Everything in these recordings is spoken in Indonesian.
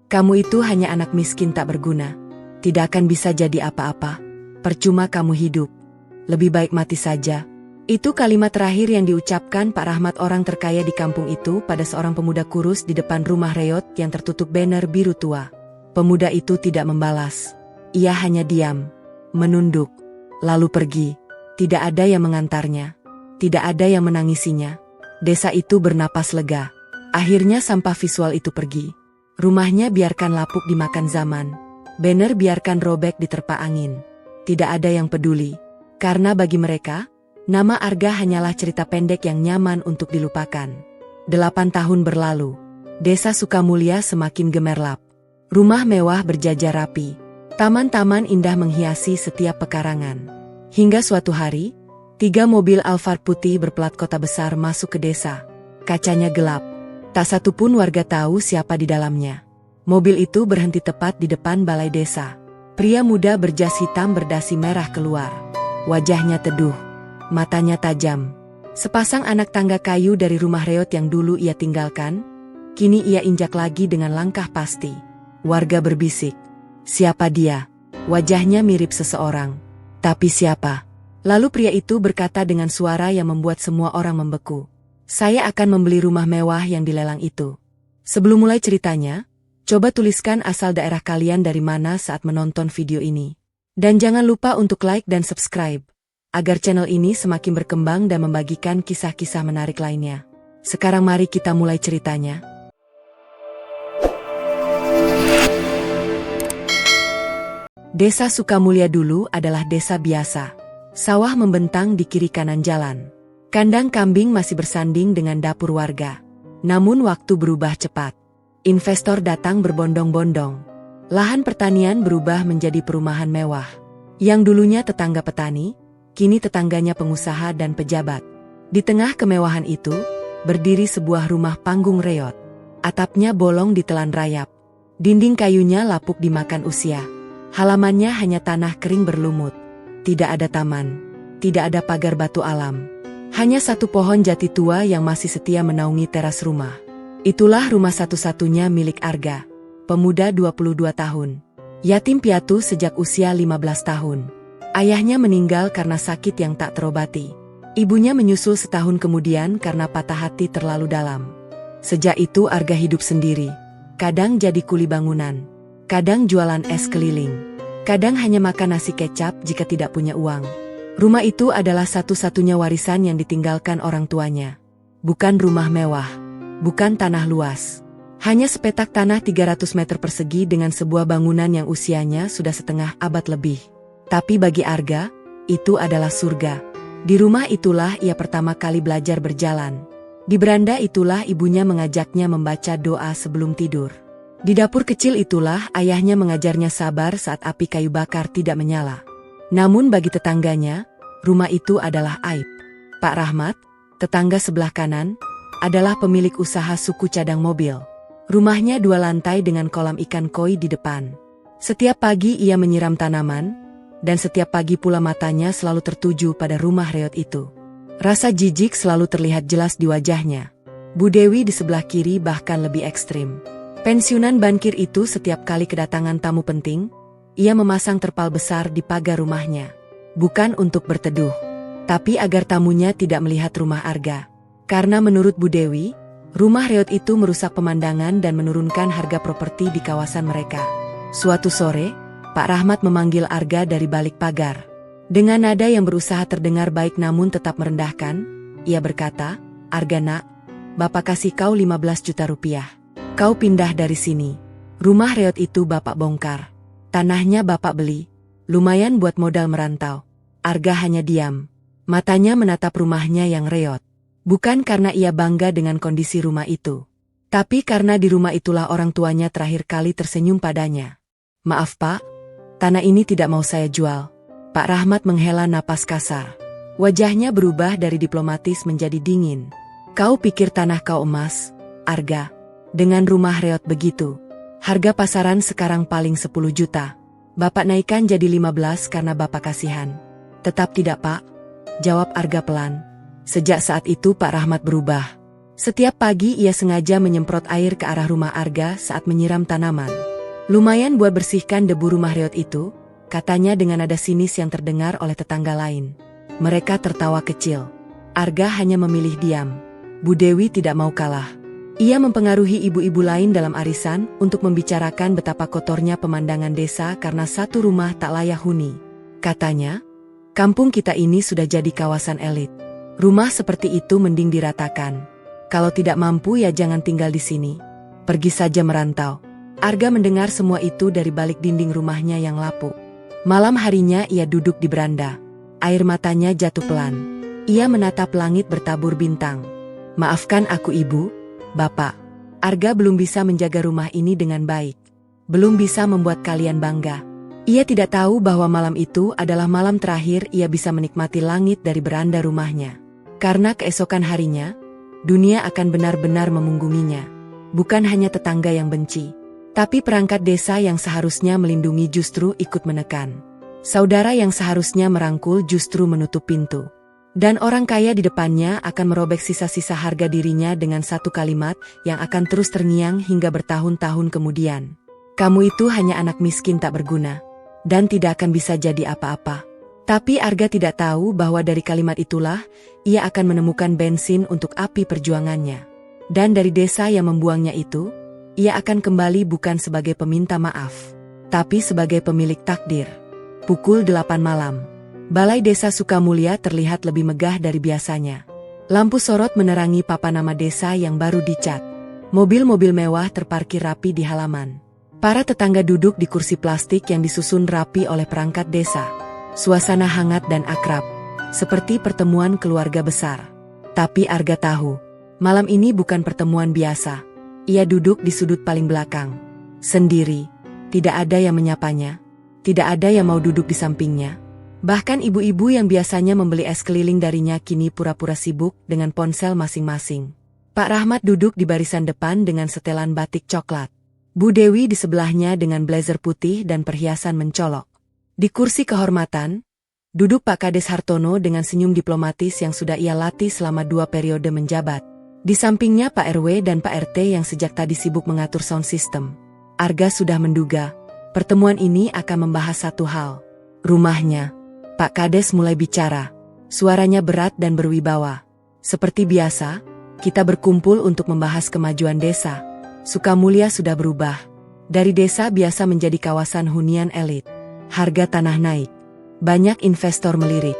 Kamu itu hanya anak miskin tak berguna. Tidak akan bisa jadi apa-apa. Percuma kamu hidup. Lebih baik mati saja. Itu kalimat terakhir yang diucapkan Pak Rahmat, orang terkaya di kampung itu, pada seorang pemuda kurus di depan rumah reot yang tertutup banner biru tua. Pemuda itu tidak membalas. Ia hanya diam, menunduk, lalu pergi. Tidak ada yang mengantarnya. Tidak ada yang menangisinya. Desa itu bernapas lega. Akhirnya sampah visual itu pergi. Rumahnya biarkan lapuk dimakan zaman. Banner biarkan robek diterpa angin. Tidak ada yang peduli. Karena bagi mereka, nama Arga hanyalah cerita pendek yang nyaman untuk dilupakan. 8 tahun berlalu. Desa Sukamulya semakin gemerlap. Rumah mewah berjajar rapi. Taman-taman indah menghiasi setiap pekarangan. Hingga suatu hari, 3 mobil Alphard putih berplat kota besar masuk ke desa. Kacanya gelap. Tak satu pun warga tahu siapa di dalamnya. Mobil itu berhenti tepat di depan balai desa. Pria muda berjas hitam berdasi merah keluar. Wajahnya teduh. Matanya tajam. Sepasang anak tangga kayu dari rumah reot yang dulu ia tinggalkan, kini ia injak lagi dengan langkah pasti. Warga berbisik. Siapa dia? Wajahnya mirip seseorang. Tapi siapa? Lalu pria itu berkata dengan suara yang membuat semua orang membeku. Saya akan membeli rumah mewah yang dilelang itu. Sebelum mulai ceritanya, coba tuliskan asal daerah kalian dari mana saat menonton video ini. Dan jangan lupa untuk like dan subscribe, agar channel ini semakin berkembang dan membagikan kisah-kisah menarik lainnya. Sekarang mari kita mulai ceritanya. Desa Sukamulya dulu adalah desa biasa. Sawah membentang di kiri kanan jalan. Kandang kambing masih bersanding dengan dapur warga. Namun waktu berubah cepat. Investor datang berbondong-bondong. Lahan pertanian berubah menjadi perumahan mewah. Yang dulunya tetangga petani, kini tetangganya pengusaha dan pejabat. Di tengah kemewahan itu, berdiri sebuah rumah panggung reot. Atapnya bolong ditelan rayap. Dinding kayunya lapuk dimakan usia. Halamannya hanya tanah kering berlumut. Tidak ada taman. Tidak ada pagar batu alam. Hanya satu pohon jati tua yang masih setia menaungi teras rumah. Itulah rumah satu-satunya milik Arga. Pemuda 22 tahun. Yatim piatu sejak usia 15 tahun. Ayahnya meninggal karena sakit yang tak terobati. Ibunya menyusul setahun kemudian karena patah hati terlalu dalam. Sejak itu Arga hidup sendiri. Kadang jadi kuli bangunan. Kadang jualan es keliling. Kadang hanya makan nasi kecap jika tidak punya uang. Rumah itu adalah satu-satunya warisan yang ditinggalkan orang tuanya. Bukan rumah mewah. Bukan tanah luas. Hanya sepetak tanah 300 meter persegi dengan sebuah bangunan yang usianya sudah setengah abad lebih. Tapi bagi Arga, itu adalah surga. Di rumah itulah ia pertama kali belajar berjalan. Di beranda itulah ibunya mengajaknya membaca doa sebelum tidur. Di dapur kecil itulah ayahnya mengajarnya sabar saat api kayu bakar tidak menyala. Namun bagi tetangganya, rumah itu adalah aib. Pak Rahmat, tetangga sebelah kanan, adalah pemilik usaha suku cadang mobil. Rumahnya 2 lantai dengan kolam ikan koi di depan. Setiap pagi ia menyiram tanaman, dan setiap pagi pula matanya selalu tertuju pada rumah reot itu. Rasa jijik selalu terlihat jelas di wajahnya. Bu Dewi di sebelah kiri bahkan lebih ekstrim. Pensiunan bankir itu setiap kali kedatangan tamu penting, ia memasang terpal besar di pagar rumahnya. Bukan untuk berteduh, tapi agar tamunya tidak melihat rumah Arga. Karena menurut Bu Dewi, rumah reot itu merusak pemandangan dan menurunkan harga properti di kawasan mereka. Suatu sore, Pak Rahmat memanggil Arga dari balik pagar. Dengan nada yang berusaha terdengar baik namun tetap merendahkan, ia berkata, "Arga nak, Bapak kasih kau 15 juta rupiah. Kau pindah dari sini. Rumah reot itu Bapak bongkar. Tanahnya Bapak beli. Lumayan buat modal merantau." Arga hanya diam. Matanya menatap rumahnya yang reot. Bukan karena ia bangga dengan kondisi rumah itu. Tapi karena di rumah itulah orang tuanya terakhir kali tersenyum padanya. "Maaf Pak, tanah ini tidak mau saya jual." Pak Rahmat menghela napas kasar. Wajahnya berubah dari diplomatis menjadi dingin. "Kau pikir tanah kau emas, Arga? Dengan rumah reot begitu, harga pasaran sekarang paling 10 juta. Bapak naikkan jadi 15 karena Bapak kasihan." "Tetap tidak Pak," jawab Arga pelan. Sejak saat itu Pak Rahmat berubah. Setiap pagi ia sengaja menyemprot air ke arah rumah Arga saat menyiram tanaman. Lumayan buat bersihkan debu rumah reot itu, katanya dengan nada sinis yang terdengar oleh tetangga lain. Mereka tertawa kecil. Arga hanya memilih diam. Bu Dewi tidak mau kalah. Ia mempengaruhi ibu-ibu lain dalam arisan untuk membicarakan betapa kotornya pemandangan desa karena satu rumah tak layak huni. Katanya, kampung kita ini sudah jadi kawasan elit. Rumah seperti itu mending diratakan. Kalau tidak mampu ya jangan tinggal di sini. Pergi saja merantau. Arga mendengar semua itu dari balik dinding rumahnya yang lapuk. Malam harinya ia duduk di beranda. Air matanya jatuh pelan. Ia menatap langit bertabur bintang. Maafkan aku ibu, bapak. Arga belum bisa menjaga rumah ini dengan baik. Belum bisa membuat kalian bangga. Ia tidak tahu bahwa malam itu adalah malam terakhir ia bisa menikmati langit dari beranda rumahnya. Karena keesokan harinya, dunia akan benar-benar memunggunginya. Bukan hanya tetangga yang benci, tapi perangkat desa yang seharusnya melindungi justru ikut menekan. Saudara yang seharusnya merangkul justru menutup pintu. Dan orang kaya di depannya akan merobek sisa-sisa harga dirinya dengan satu kalimat yang akan terus terngiang hingga bertahun-tahun kemudian. Kamu itu hanya anak miskin tak berguna, dan tidak akan bisa jadi apa-apa. Tapi Arga tidak tahu bahwa dari kalimat itulah, ia akan menemukan bensin untuk api perjuangannya. Dan dari desa yang membuangnya itu, ia akan kembali bukan sebagai peminta maaf, tapi sebagai pemilik takdir. Pukul 8 malam. Balai Desa Sukamulya terlihat lebih megah dari biasanya. Lampu sorot menerangi papan nama desa yang baru dicat. Mobil-mobil mewah terparkir rapi di halaman. Para tetangga duduk di kursi plastik yang disusun rapi oleh perangkat desa. Suasana hangat dan akrab, seperti pertemuan keluarga besar. Tapi Arga tahu, malam ini bukan pertemuan biasa. Ia duduk di sudut paling belakang, sendiri. Tidak ada yang menyapanya, tidak ada yang mau duduk di sampingnya. Bahkan ibu-ibu yang biasanya membeli es keliling darinya kini pura-pura sibuk dengan ponsel masing-masing. Pak Rahmat duduk di barisan depan dengan setelan batik coklat. Bu Dewi di sebelahnya dengan blazer putih dan perhiasan mencolok. Di kursi kehormatan, duduk Pak Kades Hartono dengan senyum diplomatis yang sudah ia latih selama 2 periode menjabat. Di sampingnya Pak RW dan Pak RT yang sejak tadi sibuk mengatur sound system. Arga sudah menduga, pertemuan ini akan membahas satu hal. Rumahnya. Pak Kades mulai bicara. Suaranya berat dan berwibawa. Seperti biasa, kita berkumpul untuk membahas kemajuan desa. Sukamulya sudah berubah. Dari desa biasa menjadi kawasan hunian elit. Harga tanah naik. Banyak investor melirik.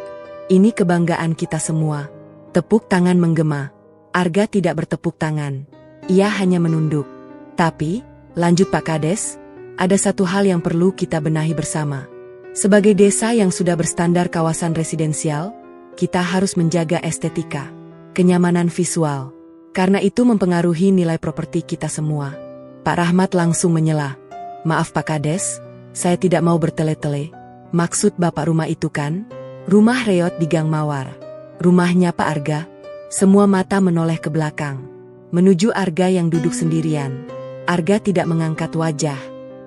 Ini kebanggaan kita semua. Tepuk tangan menggema. Arga tidak bertepuk tangan. Ia hanya menunduk. Tapi, lanjut Pak Kades, ada satu hal yang perlu kita benahi bersama. Sebagai desa yang sudah berstandar kawasan residensial, kita harus menjaga estetika, kenyamanan visual. Karena itu mempengaruhi nilai properti kita semua. Pak Rahmat langsung menyela. Maaf Pak Kades, saya tidak mau bertele-tele. Maksud Bapak rumah itu kan? Rumah reot di Gang Mawar. Rumahnya Pak Arga. Semua mata menoleh ke belakang. Menuju Arga yang duduk sendirian. Arga tidak mengangkat wajah.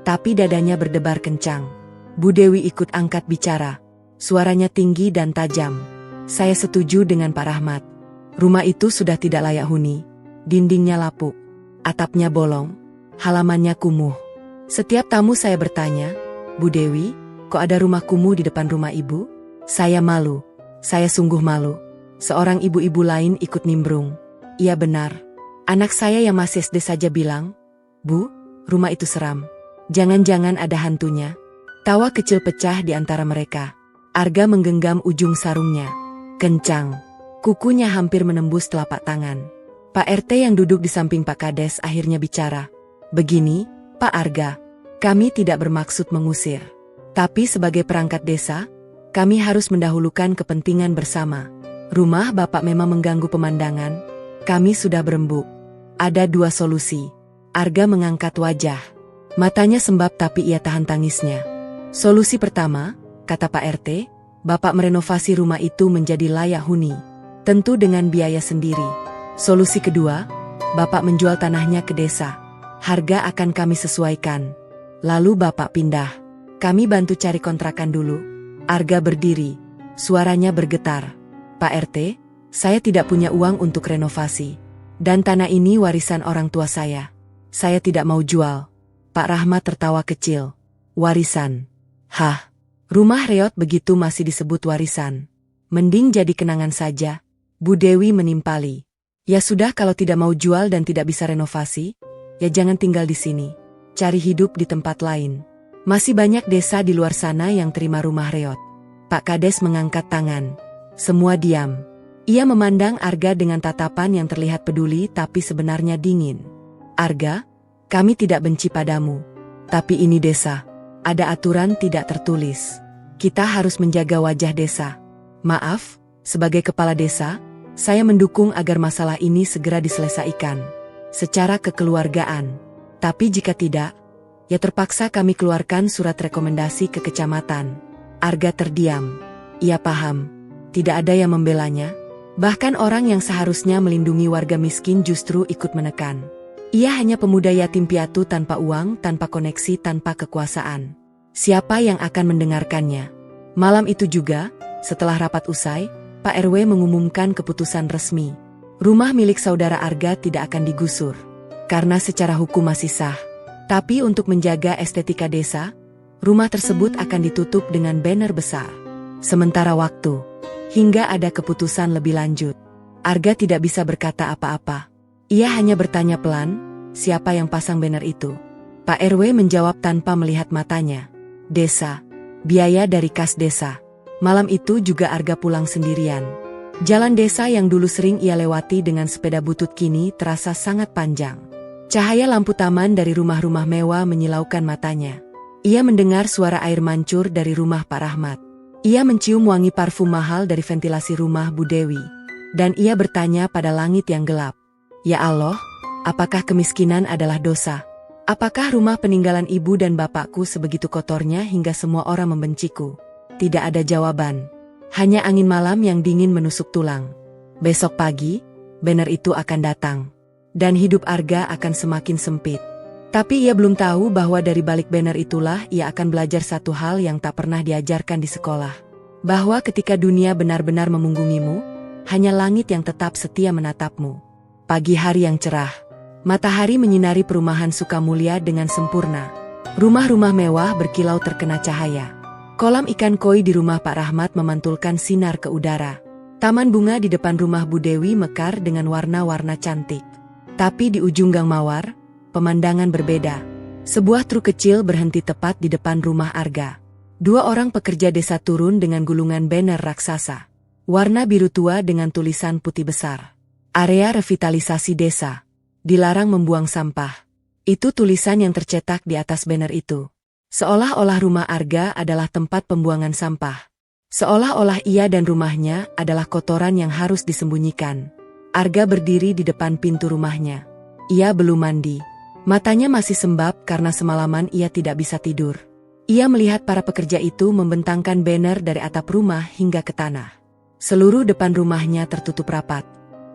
Tapi dadanya berdebar kencang. Bu Dewi ikut angkat bicara. Suaranya tinggi dan tajam. Saya setuju dengan Pak Rahmat. Rumah itu sudah tidak layak huni. Dindingnya lapuk. Atapnya bolong. Halamannya kumuh. Setiap tamu saya bertanya, Bu Dewi, kok ada rumah kumuh di depan rumah ibu? Saya malu. Saya sungguh malu. Seorang ibu-ibu lain ikut nimbrung. Iya benar. Anak saya yang masih SD saja bilang, Bu, rumah itu seram. Jangan-jangan ada hantunya. Tawa kecil pecah di antara mereka. Arga menggenggam ujung sarungnya. Kencang. Kukunya hampir menembus telapak tangan. Pak RT yang duduk di samping Pak Kades akhirnya bicara. Begini, Pak Arga, kami tidak bermaksud mengusir. Tapi sebagai perangkat desa, kami harus mendahulukan kepentingan bersama. Rumah Bapak memang mengganggu pemandangan. Kami sudah berembuk. Ada 2 solusi. Arga mengangkat wajah. Matanya sembab tapi ia tahan tangisnya. Solusi pertama, kata Pak RT, Bapak merenovasi rumah itu menjadi layak huni. Tentu dengan biaya sendiri. Solusi kedua, Bapak menjual tanahnya ke desa. Harga akan kami sesuaikan. Lalu Bapak pindah. Kami bantu cari kontrakan dulu. Arga berdiri. Suaranya bergetar. Pak RT, saya tidak punya uang untuk renovasi. Dan tanah ini warisan orang tua saya. Saya tidak mau jual. Pak Rahmat tertawa kecil. Warisan. Hah? Rumah reot begitu masih disebut warisan. Mending jadi kenangan saja. Bu Dewi menimpali. Ya sudah, kalau tidak mau jual dan tidak bisa renovasi, ya jangan tinggal di sini. Cari hidup di tempat lain. Masih banyak desa di luar sana yang terima rumah reot. Pak Kades mengangkat tangan. Semua diam. Ia memandang Arga dengan tatapan yang terlihat peduli tapi sebenarnya dingin. Arga, kami tidak benci padamu. Tapi ini desa. Ada aturan tidak tertulis. Kita harus menjaga wajah desa. Maaf, sebagai kepala desa, saya mendukung agar masalah ini segera diselesaikan. Secara kekeluargaan. Tapi jika tidak, ya terpaksa kami keluarkan surat rekomendasi ke kecamatan. Arga terdiam. Ia paham. Tidak ada yang membelanya. Bahkan orang yang seharusnya melindungi warga miskin justru ikut menekan. Ia hanya pemuda yatim piatu tanpa uang, tanpa koneksi, tanpa kekuasaan. Siapa yang akan mendengarkannya? Malam itu juga, setelah rapat usai, Pak RW mengumumkan keputusan resmi. Rumah milik saudara Arga tidak akan digusur. Karena secara hukum masih sah. Tapi untuk menjaga estetika desa, rumah tersebut akan ditutup dengan banner besar. Sementara waktu, hingga ada keputusan lebih lanjut. Arga tidak bisa berkata apa-apa. Ia hanya bertanya pelan, siapa yang pasang banner itu? Pak RW menjawab tanpa melihat matanya. Desa. Biaya dari kas desa. Malam itu juga Arga pulang sendirian. Jalan desa yang dulu sering ia lewati dengan sepeda butut kini terasa sangat panjang. Cahaya lampu taman dari rumah-rumah mewah menyilaukan matanya. Ia mendengar suara air mancur dari rumah Pak Rahmat. Ia mencium wangi parfum mahal dari ventilasi rumah Bu Dewi. Dan ia bertanya pada langit yang gelap. Ya Allah, apakah kemiskinan adalah dosa? Apakah rumah peninggalan ibu dan bapakku sebegitu kotornya hingga semua orang membenciku? Tidak ada jawaban. Hanya angin malam yang dingin menusuk tulang. Besok pagi, banner itu akan datang. Dan hidup Arga akan semakin sempit. Tapi ia belum tahu bahwa dari balik banner itulah ia akan belajar satu hal yang tak pernah diajarkan di sekolah. Bahwa ketika dunia benar-benar memunggungimu, hanya langit yang tetap setia menatapmu. Pagi hari yang cerah. Matahari menyinari perumahan Sukamulya dengan sempurna. Rumah-rumah mewah berkilau terkena cahaya. Kolam ikan koi di rumah Pak Rahmat memantulkan sinar ke udara. Taman bunga di depan rumah Bu Dewi mekar dengan warna-warna cantik. Tapi di ujung Gang Mawar, pemandangan berbeda. Sebuah truk kecil berhenti tepat di depan rumah Arga. 2 orang pekerja desa turun dengan gulungan banner raksasa. Warna biru tua dengan tulisan putih besar. Area revitalisasi desa. Dilarang membuang sampah. Itu tulisan yang tercetak di atas banner itu. Seolah-olah rumah Arga adalah tempat pembuangan sampah. Seolah-olah ia dan rumahnya adalah kotoran yang harus disembunyikan. Arga berdiri di depan pintu rumahnya. Ia belum mandi. Matanya masih sembab karena semalaman ia tidak bisa tidur. Ia melihat para pekerja itu membentangkan banner dari atap rumah hingga ke tanah. Seluruh depan rumahnya tertutup rapat.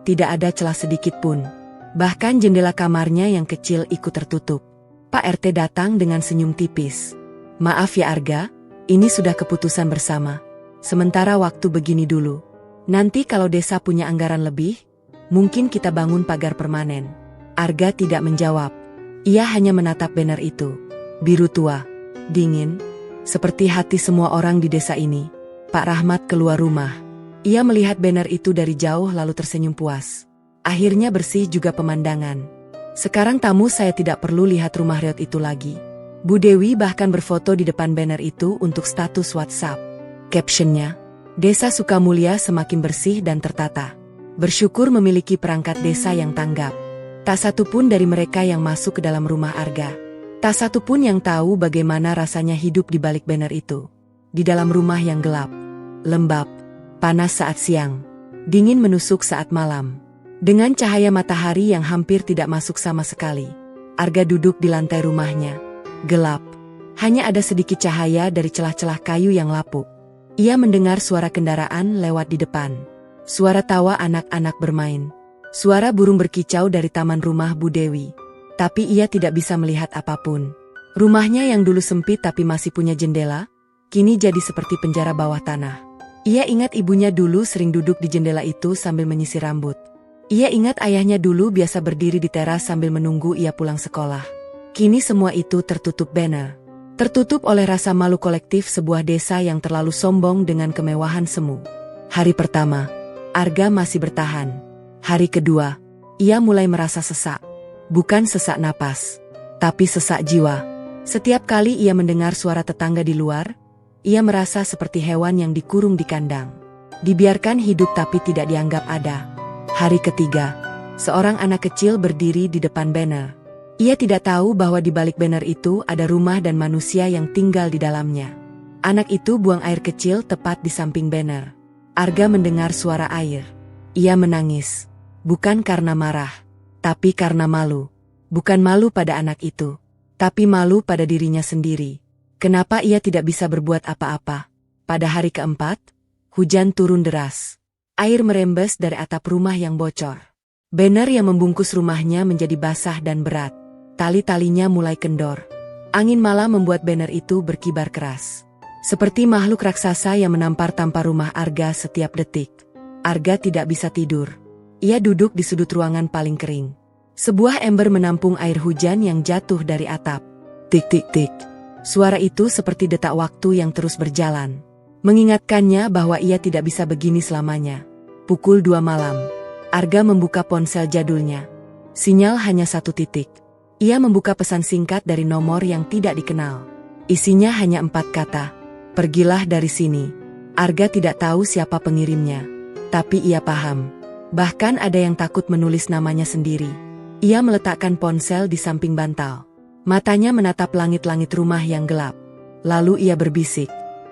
Tidak ada celah sedikit pun. Bahkan jendela kamarnya yang kecil ikut tertutup. Pak RT datang dengan senyum tipis. Maaf ya Arga, ini sudah keputusan bersama. Sementara waktu begini dulu. Nanti kalau desa punya anggaran lebih, mungkin kita bangun pagar permanen. Arga tidak menjawab. Ia hanya menatap banner itu. Biru tua, dingin, seperti hati semua orang di desa ini. Pak Rahmat keluar rumah. Ia melihat banner itu dari jauh lalu tersenyum puas. Akhirnya bersih juga pemandangan. Sekarang tamu saya tidak perlu lihat rumah reot itu lagi. Bu Dewi bahkan berfoto di depan banner itu untuk status WhatsApp. Captionnya, Desa Sukamulya semakin bersih dan tertata. Bersyukur memiliki perangkat desa yang tanggap. Tak satu pun dari mereka yang masuk ke dalam rumah Arga. Tak satu pun yang tahu bagaimana rasanya hidup di balik banner itu. Di dalam rumah yang gelap, lembab, panas saat siang, dingin menusuk saat malam. Dengan cahaya matahari yang hampir tidak masuk sama sekali. Arga duduk di lantai rumahnya. Gelap. Hanya ada sedikit cahaya dari celah-celah kayu yang lapuk. Ia mendengar suara kendaraan lewat di depan. Suara tawa anak-anak bermain. Suara burung berkicau dari taman rumah Bu Dewi. Tapi ia tidak bisa melihat apapun. Rumahnya yang dulu sempit tapi masih punya jendela, kini jadi seperti penjara bawah tanah. Ia ingat ibunya dulu sering duduk di jendela itu sambil menyisir rambut. Ia ingat ayahnya dulu biasa berdiri di teras sambil menunggu ia pulang sekolah. Kini semua itu tertutup banner. Tertutup oleh rasa malu kolektif sebuah desa yang terlalu sombong dengan kemewahan semu. Hari pertama, Arga masih bertahan. Hari kedua, ia mulai merasa sesak. Bukan sesak napas, tapi sesak jiwa. Setiap kali ia mendengar suara tetangga di luar, ia merasa seperti hewan yang dikurung di kandang. Dibiarkan hidup tapi tidak dianggap ada. Hari ketiga, seorang anak kecil berdiri di depan banner. Ia tidak tahu bahwa di balik banner itu ada rumah dan manusia yang tinggal di dalamnya. Anak itu buang air kecil tepat di samping banner. Arga mendengar suara air. Ia menangis. Bukan karena marah, tapi karena malu. Bukan malu pada anak itu, tapi malu pada dirinya sendiri. Kenapa ia tidak bisa berbuat apa-apa? Pada hari keempat, hujan turun deras. Air merembes dari atap rumah yang bocor. Banner yang membungkus rumahnya menjadi basah dan berat. Tali-talinya mulai kendor. Angin malam membuat banner itu berkibar keras. Seperti makhluk raksasa yang menampar-tampar rumah Arga setiap detik. Arga tidak bisa tidur. Ia duduk di sudut ruangan paling kering. Sebuah ember menampung air hujan yang jatuh dari atap. Tik-tik-tik. Suara itu seperti detak waktu yang terus berjalan. Mengingatkannya bahwa ia tidak bisa begini selamanya. Pukul 2 malam. Arga membuka ponsel jadulnya. Sinyal hanya 1 titik. Ia membuka pesan singkat dari nomor yang tidak dikenal. Isinya hanya 4 kata. Pergilah dari sini. Arga tidak tahu siapa pengirimnya. Tapi ia paham. Bahkan ada yang takut menulis namanya sendiri. Ia meletakkan ponsel di samping bantal. Matanya menatap langit-langit rumah yang gelap. Lalu ia berbisik.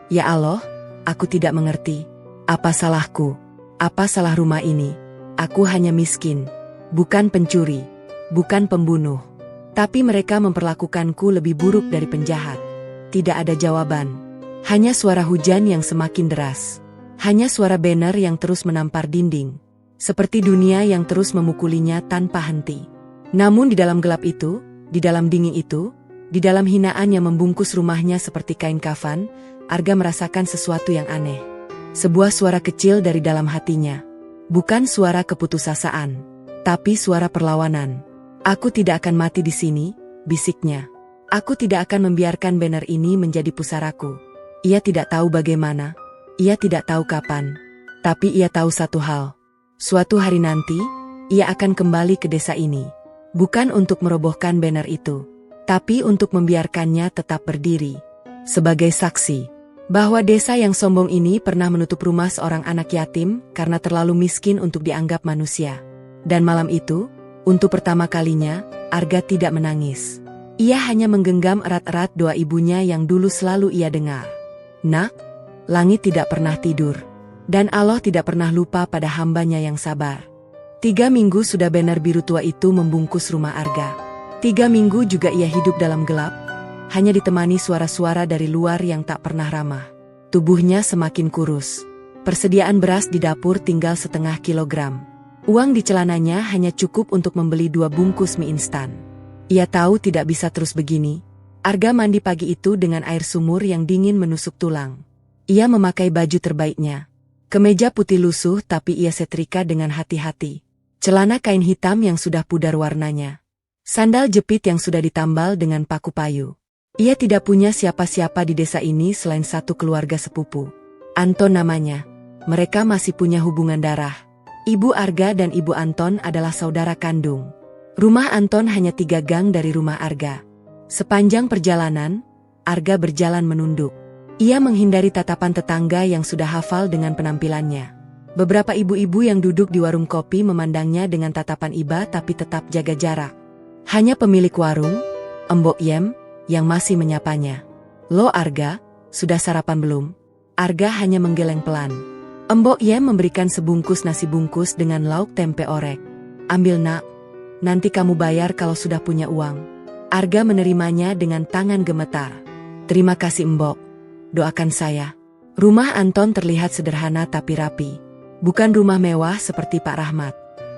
Ya Allah, aku tidak mengerti. Apa salahku? Apa salah rumah ini? Aku hanya miskin. Bukan pencuri. Bukan pembunuh. Tapi mereka memperlakukanku lebih buruk dari penjahat. Tidak ada jawaban. Hanya suara hujan yang semakin deras. Hanya suara banner yang terus menampar dinding. Seperti dunia yang terus memukulinya tanpa henti. Namun di dalam gelap itu, di dalam dingin itu, di dalam hinaan yang membungkus rumahnya seperti kain kafan, Arga merasakan sesuatu yang aneh. Sebuah suara kecil dari dalam hatinya. Bukan suara keputusasaan, tapi suara perlawanan. Aku tidak akan mati di sini, bisiknya. Aku tidak akan membiarkan banner ini menjadi pusaraku. Ia tidak tahu bagaimana, ia tidak tahu kapan. Tapi ia tahu satu hal. Suatu hari nanti, ia akan kembali ke desa ini. Bukan untuk merobohkan banner itu, tapi untuk membiarkannya tetap berdiri. Sebagai saksi, bahwa desa yang sombong ini pernah menutup rumah seorang anak yatim karena terlalu miskin untuk dianggap manusia. Dan malam itu, untuk pertama kalinya, Arga tidak menangis. Ia hanya menggenggam erat-erat doa ibunya yang dulu selalu ia dengar. Nak, langit tidak pernah tidur. Dan Allah tidak pernah lupa pada hambanya yang sabar. 3 minggu sudah banner biru tua itu membungkus rumah Arga. 3 minggu juga ia hidup dalam gelap, hanya ditemani suara-suara dari luar yang tak pernah ramah. Tubuhnya semakin kurus. Persediaan beras di dapur tinggal 0,5 kilogram. Uang di celananya hanya cukup untuk membeli 2 bungkus mie instan. Ia tahu tidak bisa terus begini. Arga mandi pagi itu dengan air sumur yang dingin menusuk tulang. Ia memakai baju terbaiknya. Kemeja putih lusuh tapi ia setrika dengan hati-hati. Celana kain hitam yang sudah pudar warnanya. Sandal jepit yang sudah ditambal dengan paku payu. Ia tidak punya siapa-siapa di desa ini selain satu keluarga sepupu. Anton namanya. Mereka masih punya hubungan darah. Ibu Arga dan Ibu Anton adalah saudara kandung. Rumah Anton hanya 3 gang dari rumah Arga. Sepanjang perjalanan, Arga berjalan menunduk. Ia menghindari tatapan tetangga yang sudah hafal dengan penampilannya. Beberapa ibu-ibu yang duduk di warung kopi memandangnya dengan tatapan iba tapi tetap jaga jarak. Hanya pemilik warung, Embok Yem, yang masih menyapanya. Lo Arga, sudah sarapan belum? Arga hanya menggeleng pelan. Embok Yem memberikan sebungkus nasi bungkus dengan lauk tempe orek. Ambil nak, nanti kamu bayar kalau sudah punya uang. Arga menerimanya dengan tangan gemetar. Terima kasih Embok, doakan saya. Rumah Anton terlihat sederhana tapi rapi. Bukan rumah mewah seperti Pak Rahmat,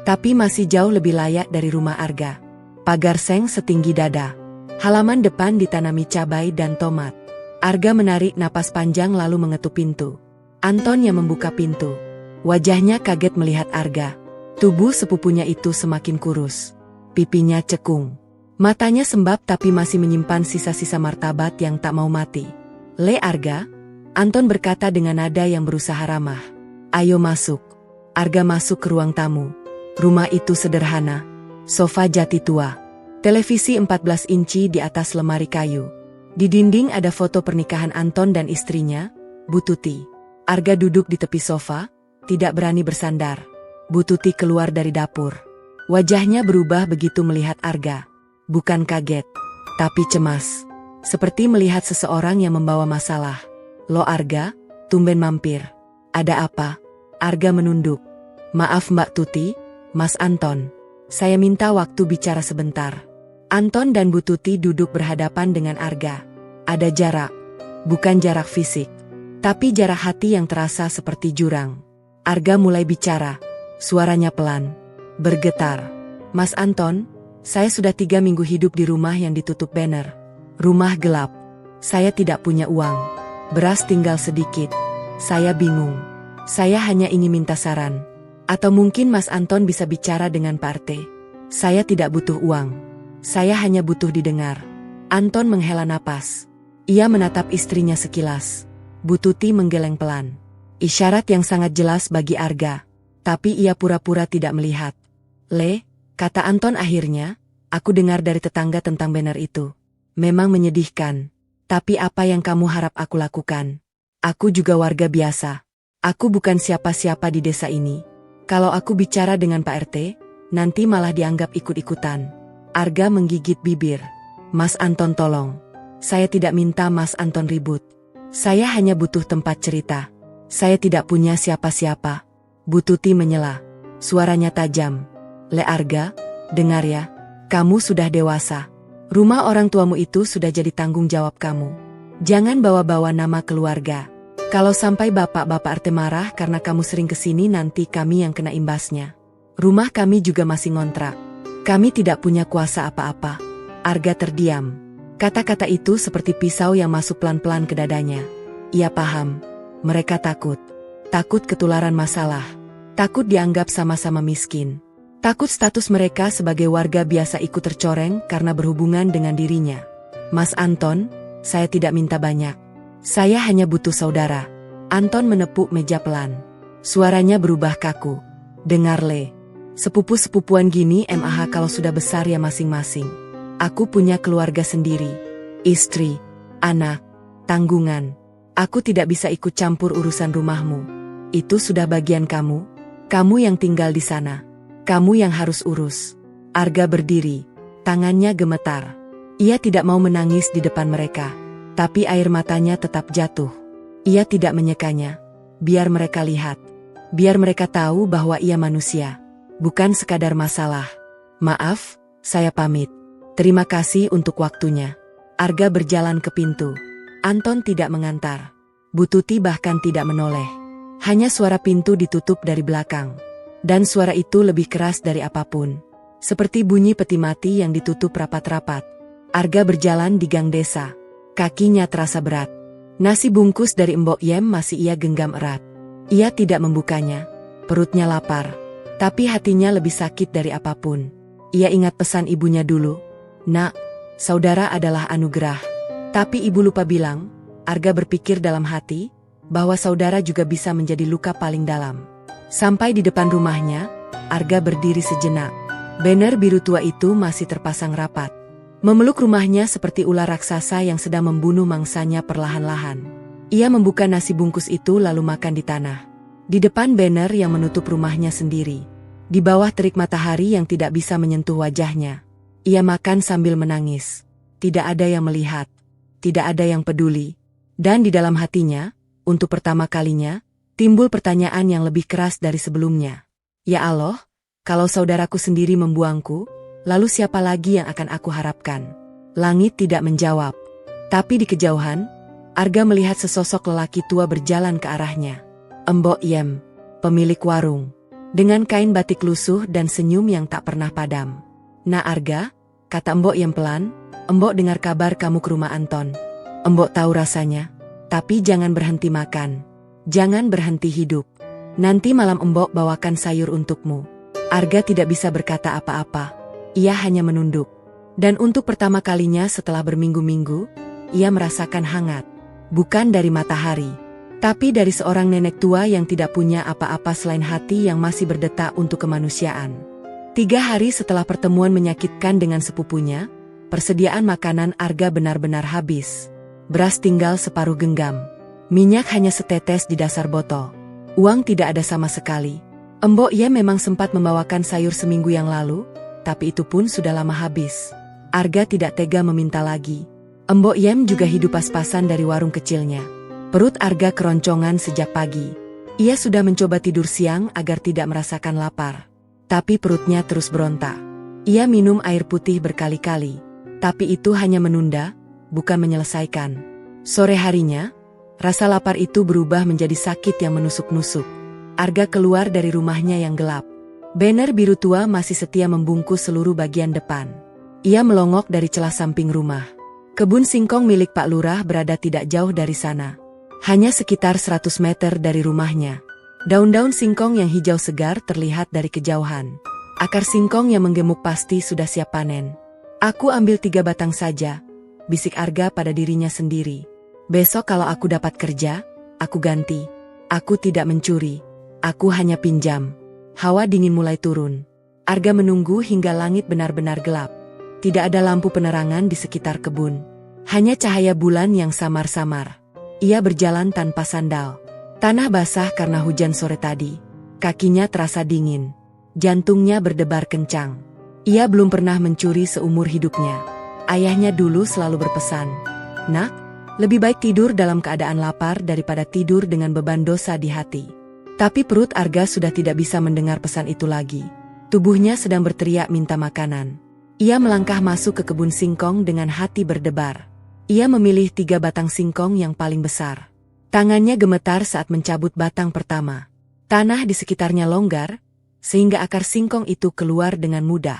tapi masih jauh lebih layak dari rumah Arga. Pagar seng setinggi dada. Halaman depan ditanami cabai dan tomat. Arga menarik napas panjang lalu mengetuk pintu. Anton yang membuka pintu. Wajahnya kaget melihat Arga. Tubuh sepupunya itu semakin kurus. Pipinya cekung. Matanya sembab tapi masih menyimpan sisa-sisa martabat yang tak mau mati. "Le Arga," Anton berkata dengan nada yang berusaha ramah. "Ayo masuk." Arga masuk ke ruang tamu. Rumah itu sederhana. Sofa jati tua. Televisi 14 inci di atas lemari kayu. Di dinding ada foto pernikahan Anton dan istrinya, Bu Tuti. Arga duduk di tepi sofa, tidak berani bersandar. Bu Tuti keluar dari dapur. Wajahnya berubah begitu melihat Arga. Bukan kaget, tapi cemas. Seperti melihat seseorang yang membawa masalah. "Lo Arga, tumben mampir. Ada apa?" Arga menunduk. "Maaf Mbak Tuti, Mas Anton. Saya minta waktu bicara sebentar." Anton dan Bu Tuti duduk berhadapan dengan Arga. Ada jarak. Bukan jarak fisik, tapi jarak hati yang terasa seperti jurang. Arga mulai bicara. Suaranya pelan, bergetar. "Mas Anton, saya sudah 3 minggu hidup di rumah yang ditutup banner. Rumah gelap. Saya tidak punya uang. Beras tinggal sedikit. Saya bingung. Saya hanya ingin minta saran. Atau mungkin Mas Anton bisa bicara dengan Pak RT. Saya tidak butuh uang. Saya hanya butuh didengar." Anton menghela napas. Ia menatap istrinya sekilas. Bu Tuti menggeleng pelan. Isyarat yang sangat jelas bagi Arga. Tapi ia pura-pura tidak melihat. "Le," kata Anton akhirnya, "aku dengar dari tetangga tentang banner itu. Memang menyedihkan. Tapi apa yang kamu harap aku lakukan? Aku juga warga biasa. Aku bukan siapa-siapa di desa ini. Kalau aku bicara dengan Pak RT, nanti malah dianggap ikut-ikutan." Arga menggigit bibir. "Mas Anton tolong. Saya tidak minta Mas Anton ribut. Saya hanya butuh tempat cerita. Saya tidak punya siapa-siapa." Bu Tuti menyela. Suaranya tajam. "Le Arga, dengar ya. Kamu sudah dewasa. Rumah orang tuamu itu sudah jadi tanggung jawab kamu. Jangan bawa-bawa nama keluarga. Kalau sampai bapak-bapak RT marah karena kamu sering kesini, nanti kami yang kena imbasnya. Rumah kami juga masih ngontrak. Kami tidak punya kuasa apa-apa." Arga terdiam. Kata-kata itu seperti pisau yang masuk pelan-pelan ke dadanya. Ia paham. Mereka takut. Takut ketularan masalah. Takut dianggap sama-sama miskin. Takut status mereka sebagai warga biasa ikut tercoreng karena berhubungan dengan dirinya. "Mas Anton, saya tidak minta banyak. Saya hanya butuh saudara." Anton menepuk meja pelan. Suaranya berubah kaku. "Dengar Le. Sepupu-sepupuan gini mah kalau sudah besar ya masing-masing. Aku punya keluarga sendiri. Istri, anak, tanggungan. Aku tidak bisa ikut campur urusan rumahmu. Itu sudah bagian kamu. Kamu yang tinggal di sana. Kamu yang harus urus." Arga berdiri. Tangannya gemetar. Ia tidak mau menangis di depan mereka. Tapi air matanya tetap jatuh. Ia tidak menyekanya. Biar mereka lihat. Biar mereka tahu bahwa ia manusia. Bukan sekadar masalah. "Maaf, saya pamit. Terima kasih untuk waktunya." Arga berjalan ke pintu. Anton tidak mengantar. Bu Tuti bahkan tidak menoleh. Hanya suara pintu ditutup dari belakang. Dan suara itu lebih keras dari apapun. Seperti bunyi peti mati yang ditutup rapat-rapat. Arga berjalan di gang desa. Kakinya terasa berat. Nasi bungkus dari Mbok Yem masih ia genggam erat. Ia tidak membukanya. Perutnya lapar. Tapi hatinya lebih sakit dari apapun. Ia ingat pesan ibunya dulu. "Nak, saudara adalah anugerah." Tapi ibu lupa bilang. Arga berpikir dalam hati, bahwa saudara juga bisa menjadi luka paling dalam. Sampai di depan rumahnya, Arga berdiri sejenak. Banner biru tua itu masih terpasang rapat. Memeluk rumahnya seperti ular raksasa yang sedang membunuh mangsanya perlahan-lahan. Ia membuka nasi bungkus itu lalu makan di tanah. Di depan banner yang menutup rumahnya sendiri. Di bawah terik matahari yang tidak bisa menyentuh wajahnya. Ia makan sambil menangis. Tidak ada yang melihat. Tidak ada yang peduli. Dan di dalam hatinya, untuk pertama kalinya, timbul pertanyaan yang lebih keras dari sebelumnya. "Ya Allah, kalau saudaraku sendiri membuangku, lalu siapa lagi yang akan aku harapkan?" Langit tidak menjawab. Tapi di kejauhan, Arga melihat sesosok lelaki tua berjalan ke arahnya. Mbok Yem, pemilik warung. Dengan kain batik lusuh dan senyum yang tak pernah padam. "Nah Arga," kata Mbok Yem pelan, "Mbok dengar kabar kamu ke rumah Anton. Mbok tahu rasanya. Tapi jangan berhenti makan. Jangan berhenti hidup. Nanti malam Mbok bawakan sayur untukmu. Arga tidak bisa berkata apa-apa. Ia hanya menunduk. Dan untuk pertama kalinya setelah berminggu-minggu, ia merasakan hangat. Bukan dari matahari, tapi dari seorang nenek tua yang tidak punya apa-apa selain hati yang masih berdetak untuk kemanusiaan. 3 hari setelah pertemuan menyakitkan dengan sepupunya, persediaan makanan Arga benar-benar habis. Beras tinggal separuh genggam. Minyak hanya setetes di dasar botol. Uang tidak ada sama sekali. Embok Ye memang sempat membawakan sayur seminggu yang lalu, tapi itu pun sudah lama habis. Arga tidak tega meminta lagi. Embok Yem juga hidup pas-pasan dari warung kecilnya. Perut Arga keroncongan sejak pagi. Ia sudah mencoba tidur siang agar tidak merasakan lapar. Tapi perutnya terus berontak. Ia minum air putih berkali-kali. Tapi itu hanya menunda, bukan menyelesaikan. Sore harinya, rasa lapar itu berubah menjadi sakit yang menusuk-nusuk. Arga keluar dari rumahnya yang gelap. Banner biru tua masih setia membungkus seluruh bagian depan. Ia melongok dari celah samping rumah. Kebun singkong milik Pak Lurah berada tidak jauh dari sana. Hanya sekitar 100 meter dari rumahnya. Daun-daun singkong yang hijau segar terlihat dari kejauhan. Akar singkong yang menggemuk pasti sudah siap panen. Aku ambil 3 batang saja, bisik Arga pada dirinya sendiri. Besok kalau aku dapat kerja, aku ganti. Aku tidak mencuri. Aku hanya pinjam. Hawa dingin mulai turun. Arga menunggu hingga langit benar-benar gelap. Tidak ada lampu penerangan di sekitar kebun. Hanya cahaya bulan yang samar-samar. Ia berjalan tanpa sandal. Tanah basah karena hujan sore tadi. Kakinya terasa dingin. Jantungnya berdebar kencang. Ia belum pernah mencuri seumur hidupnya. Ayahnya dulu selalu berpesan, "Nak, lebih baik tidur dalam keadaan lapar daripada tidur dengan beban dosa di hati." Tapi perut Arga sudah tidak bisa mendengar pesan itu lagi. Tubuhnya sedang berteriak minta makanan. Ia melangkah masuk ke kebun singkong dengan hati berdebar. Ia memilih 3 batang singkong yang paling besar. Tangannya gemetar saat mencabut batang pertama. Tanah di sekitarnya longgar, sehingga akar singkong itu keluar dengan mudah.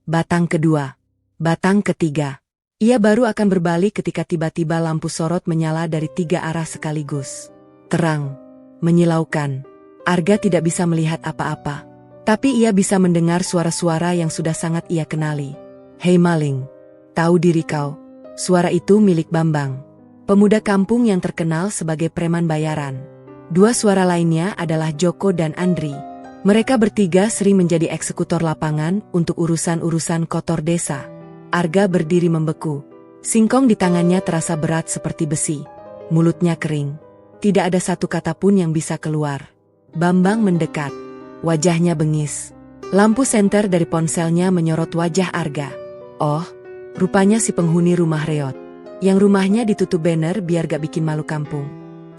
Batang kedua. Batang ketiga. Ia baru akan berbalik ketika tiba-tiba lampu sorot menyala dari 3 arah sekaligus. Terang. Menyilaukan. Arga tidak bisa melihat apa-apa. Tapi ia bisa mendengar suara-suara yang sudah sangat ia kenali. "Hei maling, tahu diri kau?" Suara itu milik Bambang, pemuda kampung yang terkenal sebagai preman bayaran. 2 suara lainnya adalah Joko dan Andri. Mereka bertiga sering menjadi eksekutor lapangan untuk urusan-urusan kotor desa. Arga berdiri membeku. Singkong di tangannya terasa berat seperti besi. Mulutnya kering. Tidak ada satu kata pun yang bisa keluar. Bambang mendekat. Wajahnya bengis. Lampu senter dari ponselnya menyorot wajah Arga. Oh, rupanya si penghuni rumah reot. Yang rumahnya ditutup banner biar gak bikin malu kampung.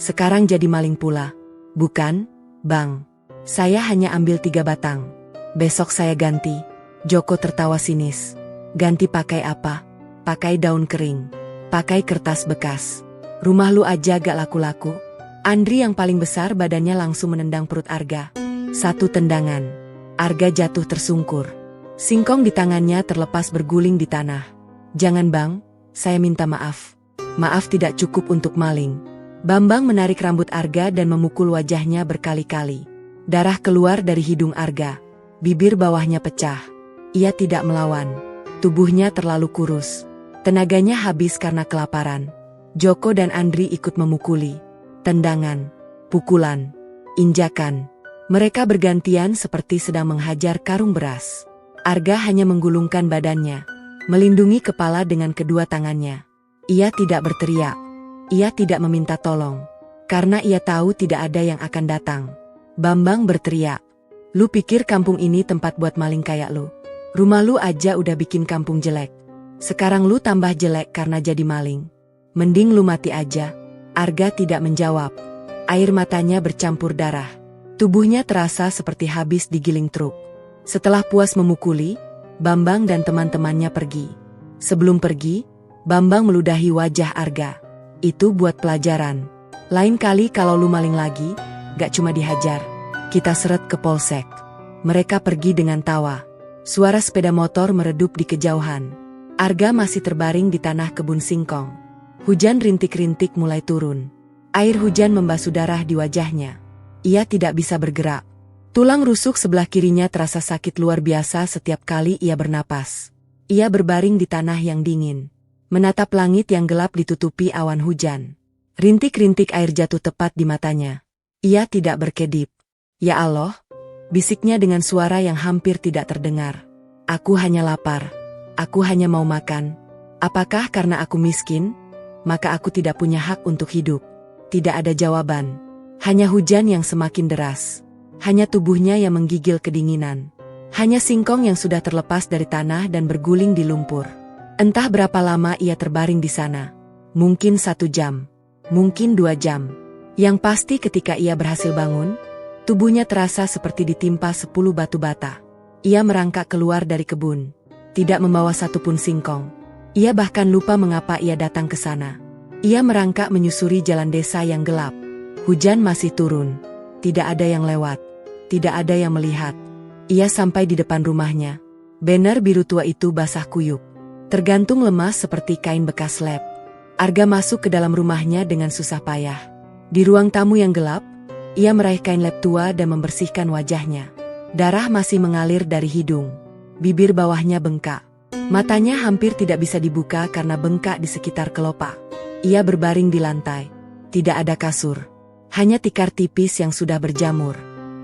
Sekarang jadi maling pula. Bukan, Bang. Saya hanya ambil 3 batang. Besok saya ganti. Joko tertawa sinis. Ganti pakai apa? Pakai daun kering. Pakai kertas bekas. Rumah lu aja gak laku-laku. Andri yang paling besar badannya langsung menendang perut Arga. 1 tendangan. Arga jatuh tersungkur. Singkong di tangannya terlepas berguling di tanah. "Jangan Bang, saya minta maaf. Maaf tidak cukup untuk maling." Bambang menarik rambut Arga dan memukul wajahnya berkali-kali. Darah keluar dari hidung Arga. Bibir bawahnya pecah. Ia tidak melawan. Tubuhnya terlalu kurus. Tenaganya habis karena kelaparan. Joko dan Andri ikut memukuli. Tendangan, pukulan, injakan. Mereka bergantian seperti sedang menghajar karung beras. Arga hanya menggulungkan badannya, melindungi kepala dengan kedua tangannya. Ia tidak berteriak. Ia tidak meminta tolong. Karena ia tahu tidak ada yang akan datang. Bambang berteriak. "Lu pikir kampung ini tempat buat maling kayak lu? Rumah lu aja udah bikin kampung jelek. Sekarang lu tambah jelek karena jadi maling. Mending lu mati aja." Arga tidak menjawab. Air matanya bercampur darah. Tubuhnya terasa seperti habis digiling truk. Setelah puas memukuli, Bambang dan teman-temannya pergi. Sebelum pergi, Bambang meludahi wajah Arga. "Itu buat pelajaran. Lain kali kalau lu maling lagi, gak cuma dihajar. Kita seret ke polsek." Mereka pergi dengan tawa. Suara sepeda motor meredup di kejauhan. Arga masih terbaring di tanah kebun singkong. Hujan rintik-rintik mulai turun. Air hujan membasuh darah di wajahnya. Ia tidak bisa bergerak. Tulang rusuk sebelah kirinya terasa sakit luar biasa setiap kali ia bernapas. Ia berbaring di tanah yang dingin, menatap langit yang gelap ditutupi awan hujan. Rintik-rintik air jatuh tepat di matanya. Ia tidak berkedip. "Ya Allah," bisiknya dengan suara yang hampir tidak terdengar. "Aku hanya lapar. Aku hanya mau makan. Apakah karena aku miskin, maka aku tidak punya hak untuk hidup?" Tidak ada jawaban. Hanya hujan yang semakin deras. Hanya tubuhnya yang menggigil kedinginan. Hanya singkong yang sudah terlepas dari tanah dan berguling di lumpur. Entah berapa lama ia terbaring di sana. Mungkin 1 jam. Mungkin 2 jam. Yang pasti ketika ia berhasil bangun, tubuhnya terasa seperti ditimpa 10 batu bata. Ia merangkak keluar dari kebun. Tidak membawa satupun singkong. Ia bahkan lupa mengapa ia datang ke sana. Ia merangkak menyusuri jalan desa yang gelap. Hujan masih turun. Tidak ada yang lewat. Tidak ada yang melihat. Ia sampai di depan rumahnya. Banner biru tua itu basah kuyup. Tergantung lemas seperti kain bekas lap. Arga masuk ke dalam rumahnya dengan susah payah. Di ruang tamu yang gelap, ia meraih kain lap tua dan membersihkan wajahnya. Darah masih mengalir dari hidung. Bibir bawahnya bengkak. Matanya hampir tidak bisa dibuka karena bengkak di sekitar kelopak. Ia berbaring di lantai. Tidak ada kasur. Hanya tikar tipis yang sudah berjamur.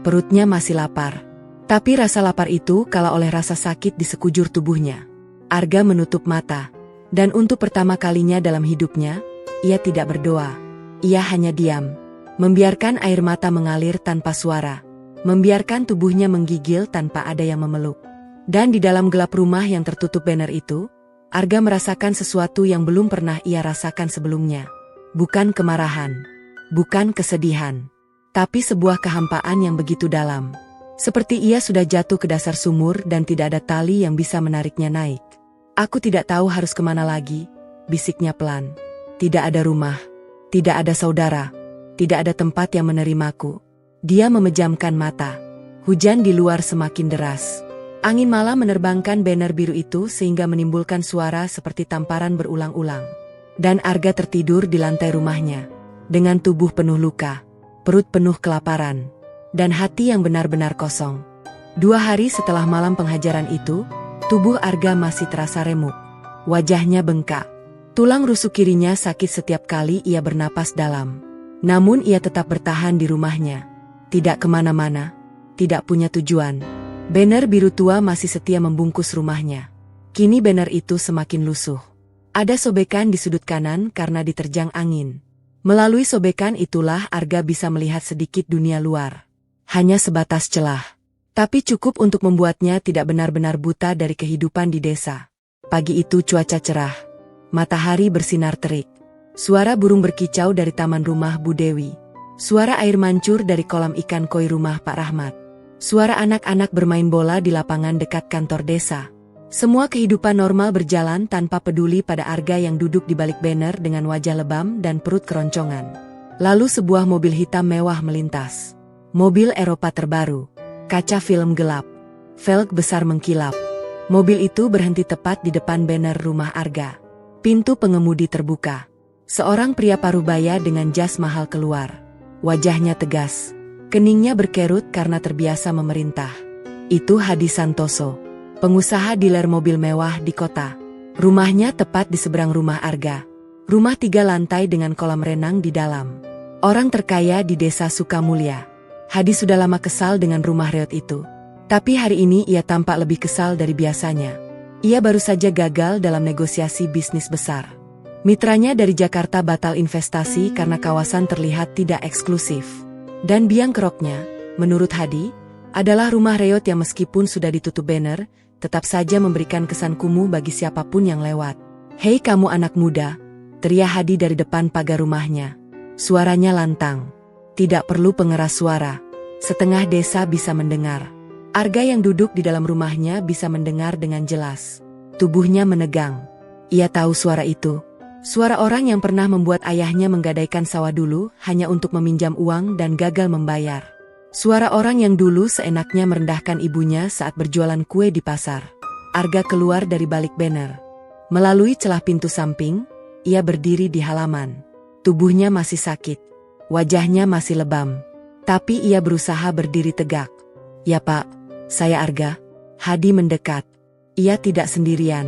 Perutnya masih lapar. Tapi rasa lapar itu kalah oleh rasa sakit di sekujur tubuhnya. Arga menutup mata. Dan untuk pertama kalinya dalam hidupnya, ia tidak berdoa. Ia hanya diam. Membiarkan air mata mengalir tanpa suara. Membiarkan tubuhnya menggigil tanpa ada yang memeluk. Dan di dalam gelap rumah yang tertutup banner itu, Arga merasakan sesuatu yang belum pernah ia rasakan sebelumnya. Bukan kemarahan. Bukan kesedihan. Tapi sebuah kehampaan yang begitu dalam. Seperti ia sudah jatuh ke dasar sumur dan tidak ada tali yang bisa menariknya naik. "Aku tidak tahu harus kemana lagi," bisiknya pelan. "Tidak ada rumah. Tidak ada saudara. Tidak ada tempat yang menerimaku." Dia memejamkan mata. Hujan di luar semakin deras. Angin malam menerbangkan banner biru itu sehingga menimbulkan suara seperti tamparan berulang-ulang. Dan Arga tertidur di lantai rumahnya. Dengan tubuh penuh luka. Perut penuh kelaparan, dan hati yang benar-benar kosong. 2 hari setelah malam penghajaran itu, tubuh Arga masih terasa remuk. Wajahnya bengkak. Tulang rusuk kirinya sakit setiap kali ia bernapas dalam. Namun ia tetap bertahan di rumahnya. Tidak kemana-mana. Tidak punya tujuan. Banner biru tua masih setia membungkus rumahnya. Kini banner itu semakin lusuh. Ada sobekan di sudut kanan karena diterjang angin. Melalui sobekan itulah Arga bisa melihat sedikit dunia luar. Hanya sebatas celah. Tapi cukup untuk membuatnya tidak benar-benar buta dari kehidupan di desa. Pagi itu cuaca cerah. Matahari bersinar terik. Suara burung berkicau dari taman rumah Bu Dewi. Suara air mancur dari kolam ikan koi rumah Pak Rahmat. Suara anak-anak bermain bola di lapangan dekat kantor desa. Semua kehidupan normal berjalan tanpa peduli pada Arga yang duduk di balik banner dengan wajah lebam dan perut keroncongan. Lalu sebuah mobil hitam mewah melintas. Mobil Eropa terbaru. Kaca film gelap. Velg besar mengkilap. Mobil itu berhenti tepat di depan banner rumah Arga. Pintu pengemudi terbuka. Seorang pria parubaya dengan jas mahal keluar. Wajahnya tegas. Keningnya berkerut karena terbiasa memerintah. Itu Hadi Santoso. Pengusaha dealer mobil mewah di kota. Rumahnya tepat di seberang rumah Arga. Rumah 3 lantai dengan kolam renang di dalam. Orang terkaya di desa Sukamulya. Hadi sudah lama kesal dengan rumah reot itu. Tapi hari ini ia tampak lebih kesal dari biasanya. Ia baru saja gagal dalam negosiasi bisnis besar. Mitranya dari Jakarta batal investasi karena kawasan terlihat tidak eksklusif. Dan biang keroknya, menurut Hadi, adalah rumah reot yang meskipun sudah ditutup banner, tetap saja memberikan kesan kumuh bagi siapapun yang lewat. "Hei kamu anak muda," teriak Hadi dari depan pagar rumahnya. Suaranya lantang. Tidak perlu pengeras suara. Setengah desa bisa mendengar. Arga yang duduk di dalam rumahnya bisa mendengar dengan jelas. Tubuhnya menegang. Ia tahu suara itu. Suara orang yang pernah membuat ayahnya menggadaikan sawah dulu hanya untuk meminjam uang dan gagal membayar. Suara orang yang dulu seenaknya merendahkan ibunya saat berjualan kue di pasar. Arga keluar dari balik banner. Melalui celah pintu samping, ia berdiri di halaman. Tubuhnya masih sakit. Wajahnya masih lebam. Tapi ia berusaha berdiri tegak. "Ya Pak, saya Arga." Hadi mendekat. Ia tidak sendirian.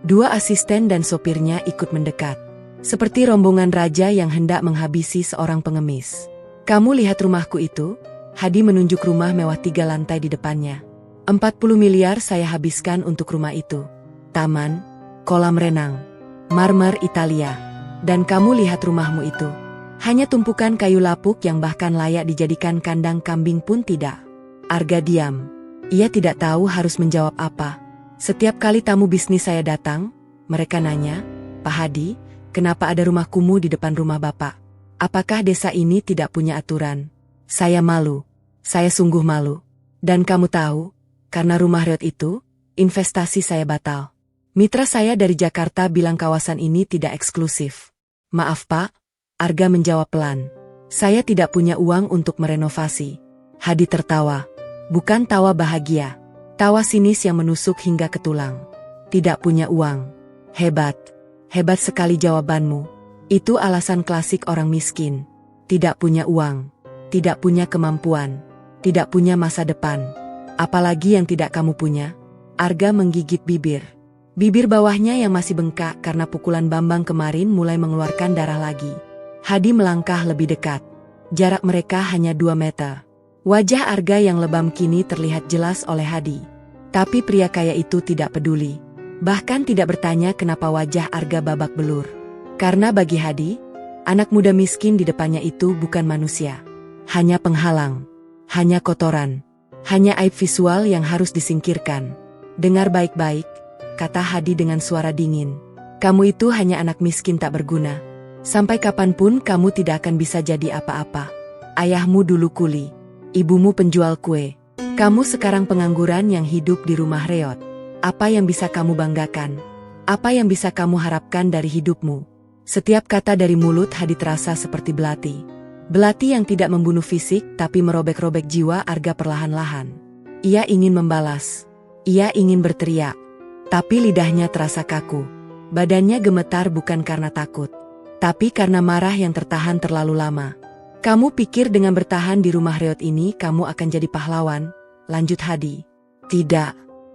2 asisten dan sopirnya ikut mendekat. Seperti rombongan raja yang hendak menghabisi seorang pengemis. "Kamu lihat rumahku itu?" Hadi menunjuk rumah mewah 3 lantai di depannya. 40 miliar saya habiskan untuk rumah itu. Taman, kolam renang, marmer Italia. Dan kamu lihat rumahmu itu. Hanya tumpukan kayu lapuk yang bahkan layak dijadikan kandang kambing pun tidak. Arga diam. Ia tidak tahu harus menjawab apa. Setiap kali tamu bisnis saya datang, mereka nanya, "Pak Hadi, kenapa ada rumah kumuh di depan rumah Bapak? Apakah desa ini tidak punya aturan?" Saya malu. Saya sungguh malu. Dan kamu tahu, karena rumah reot itu, investasi saya batal. Mitra saya dari Jakarta bilang kawasan ini tidak eksklusif. "Maaf Pak," Arga menjawab pelan. "Saya tidak punya uang untuk merenovasi." Hadi tertawa. Bukan tawa bahagia. Tawa sinis yang menusuk hingga ke tulang. "Tidak punya uang. Hebat. Hebat sekali jawabanmu. Itu alasan klasik orang miskin. Tidak punya uang. Tidak punya kemampuan. Tidak punya masa depan. Apalagi yang tidak kamu punya?" Arga menggigit bibir. Bibir bawahnya yang masih bengkak karena pukulan Bambang kemarin mulai mengeluarkan darah lagi. Hadi melangkah lebih dekat. Jarak mereka hanya 2 meter. Wajah Arga yang lebam kini terlihat jelas oleh Hadi. Tapi pria kaya itu tidak peduli. Bahkan tidak bertanya kenapa wajah Arga babak belur. Karena bagi Hadi, anak muda miskin di depannya itu bukan manusia. Hanya penghalang. Hanya kotoran. Hanya aib visual yang harus disingkirkan. "Dengar baik-baik," kata Hadi dengan suara dingin. "Kamu itu hanya anak miskin tak berguna. Sampai kapanpun kamu tidak akan bisa jadi apa-apa. Ayahmu dulu kuli. Ibumu penjual kue. Kamu sekarang pengangguran yang hidup di rumah reot. Apa yang bisa kamu banggakan? Apa yang bisa kamu harapkan dari hidupmu?" Setiap kata dari mulut Hadi terasa seperti belati. Belati yang tidak membunuh fisik tapi merobek-robek jiwa Arga perlahan-lahan. Ia ingin membalas. Ia ingin berteriak. Tapi lidahnya terasa kaku. Badannya gemetar bukan karena takut. Tapi karena marah yang tertahan terlalu lama. "Kamu pikir dengan bertahan di rumah reot ini kamu akan jadi pahlawan?" lanjut Hadi. "Tidak.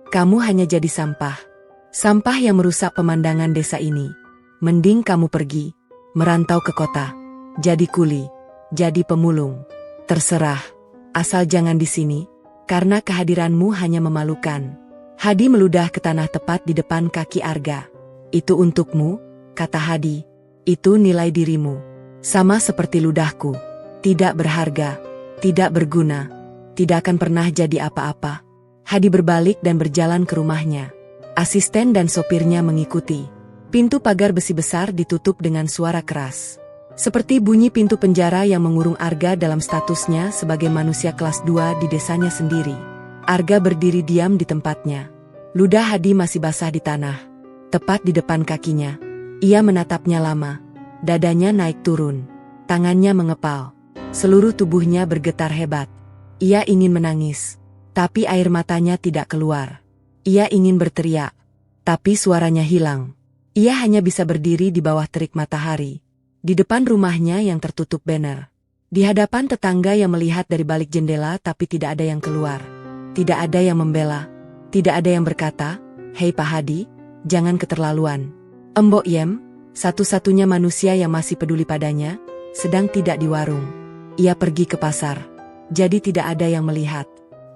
Kamu hanya jadi sampah. Sampah yang merusak pemandangan desa ini. Mending kamu pergi, merantau ke kota. Jadi kuli, jadi pemulung. Terserah. Asal jangan di sini, karena kehadiranmu hanya memalukan." Hadi meludah ke tanah tepat di depan kaki Arga. "Itu untukmu," kata Hadi. "Itu nilai dirimu. Sama seperti ludahku. Tidak berharga, tidak berguna, tidak akan pernah jadi apa-apa." Hadi berbalik dan berjalan ke rumahnya. Asisten dan sopirnya mengikuti. Pintu pagar besi besar ditutup dengan suara keras. Seperti bunyi pintu penjara yang mengurung Arga dalam statusnya sebagai manusia kelas 2 di desanya sendiri. Arga berdiri diam di tempatnya. Ludah Hadi masih basah di tanah. Tepat di depan kakinya. Ia menatapnya lama. Dadanya naik turun. Tangannya mengepal. Seluruh tubuhnya bergetar hebat. Ia ingin menangis. Tapi air matanya tidak keluar. Ia ingin berteriak. Tapi suaranya hilang. Ia hanya bisa berdiri di bawah terik matahari. Di depan rumahnya yang tertutup banner. Di hadapan tetangga yang melihat dari balik jendela tapi tidak ada yang keluar. Tidak ada yang membela. Tidak ada yang berkata, "Hei Pak Hadi, jangan keterlaluan." Mbok Yem, satu-satunya manusia yang masih peduli padanya, sedang tidak di warung. Ia pergi ke pasar. Jadi tidak ada yang melihat.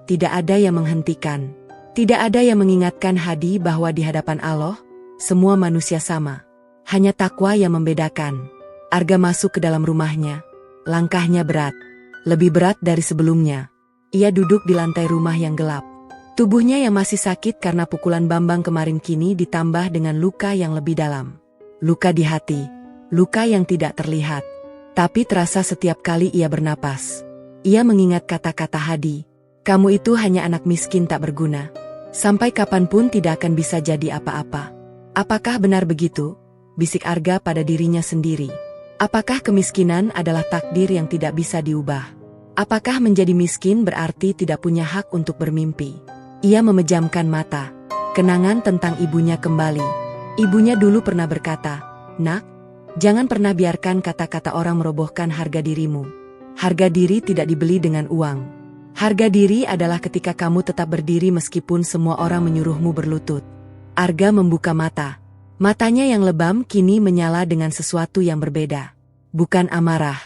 Tidak ada yang menghentikan. Tidak ada yang mengingatkan Hadi bahwa di hadapan Allah, semua manusia sama. Hanya takwa yang membedakan. Arga masuk ke dalam rumahnya. Langkahnya berat. Lebih berat dari sebelumnya. Ia duduk di lantai rumah yang gelap. Tubuhnya yang masih sakit karena pukulan Bambang kemarin kini ditambah dengan luka yang lebih dalam. Luka di hati. Luka yang tidak terlihat. Tapi terasa setiap kali ia bernapas. Ia mengingat kata-kata Hadi. "Kamu itu hanya anak miskin tak berguna. Sampai kapanpun tidak akan bisa jadi apa-apa." "Apakah benar begitu?" bisik Arga pada dirinya sendiri. Apakah kemiskinan adalah takdir yang tidak bisa diubah? Apakah menjadi miskin berarti tidak punya hak untuk bermimpi? Ia memejamkan mata. Kenangan tentang ibunya kembali. Ibunya dulu pernah berkata, "Nak, jangan pernah biarkan kata-kata orang merobohkan harga dirimu. Harga diri tidak dibeli dengan uang. Harga diri adalah ketika kamu tetap berdiri meskipun semua orang menyuruhmu berlutut. Arga membuka mata. Matanya yang lebam kini menyala dengan sesuatu yang berbeda. Bukan amarah,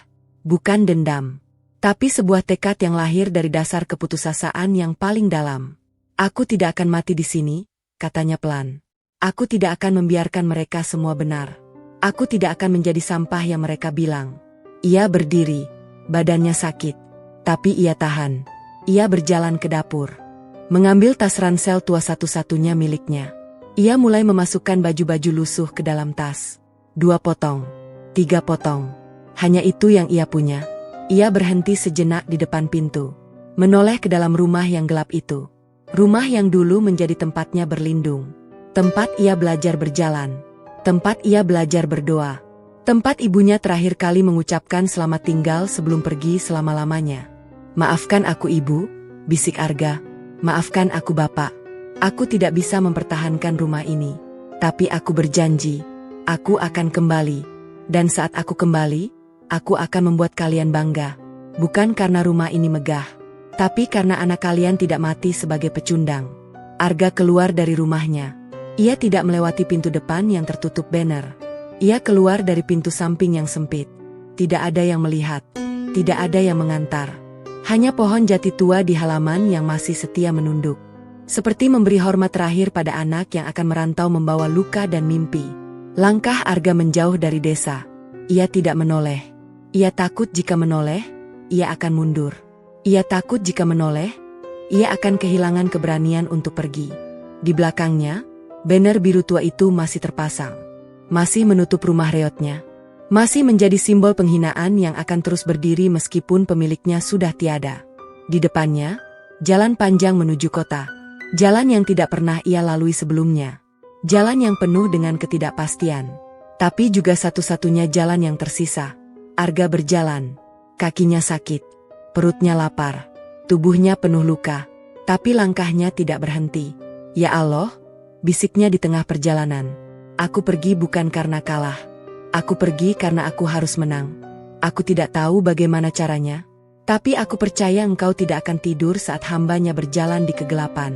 bukan dendam, tapi sebuah tekad yang lahir dari dasar keputusasaan yang paling dalam. Aku tidak akan mati di sini, katanya pelan. Aku tidak akan membiarkan mereka semua benar. Aku tidak akan menjadi sampah yang mereka bilang. Ia berdiri, badannya sakit, tapi ia tahan. Ia berjalan ke dapur, mengambil tas ransel tua satu-satunya miliknya. Ia mulai memasukkan baju-baju lusuh ke dalam tas. 2 potong, 3 potong. Hanya itu yang ia punya. Ia berhenti sejenak di depan pintu, menoleh ke dalam rumah yang gelap itu. Rumah yang dulu menjadi tempatnya berlindung. Tempat ia belajar berjalan. Tempat ia belajar berdoa. Tempat ibunya terakhir kali mengucapkan selamat tinggal sebelum pergi selama-lamanya. Maafkan aku ibu, bisik Arga. Maafkan aku bapak. Aku tidak bisa mempertahankan rumah ini. Tapi aku berjanji, aku akan kembali. Dan saat aku kembali, aku akan membuat kalian bangga. Bukan karena rumah ini megah, tapi karena anak kalian tidak mati sebagai pecundang. Arga keluar dari rumahnya. Ia tidak melewati pintu depan yang tertutup banner. Ia keluar dari pintu samping yang sempit. Tidak ada yang melihat. Tidak ada yang mengantar. Hanya pohon jati tua di halaman yang masih setia menunduk. Seperti memberi hormat terakhir pada anak yang akan merantau membawa luka dan mimpi. Langkah Arga menjauh dari desa. Ia tidak menoleh. Ia takut jika menoleh, ia akan mundur. Ia takut jika menoleh, ia akan kehilangan keberanian untuk pergi. Di belakangnya, banner biru tua itu masih terpasang. Masih menutup rumah reotnya. Masih menjadi simbol penghinaan yang akan terus berdiri meskipun pemiliknya sudah tiada. Di depannya, jalan panjang menuju kota. Jalan yang tidak pernah ia lalui sebelumnya. Jalan yang penuh dengan ketidakpastian. Tapi juga satu-satunya jalan yang tersisa. Arga berjalan. Kakinya sakit. Perutnya lapar. Tubuhnya penuh luka. Tapi langkahnya tidak berhenti. Ya Allah, bisiknya di tengah perjalanan. Aku pergi bukan karena kalah. Aku pergi karena aku harus menang. Aku tidak tahu bagaimana caranya, tapi aku percaya engkau tidak akan tidur saat hambanya berjalan di kegelapan.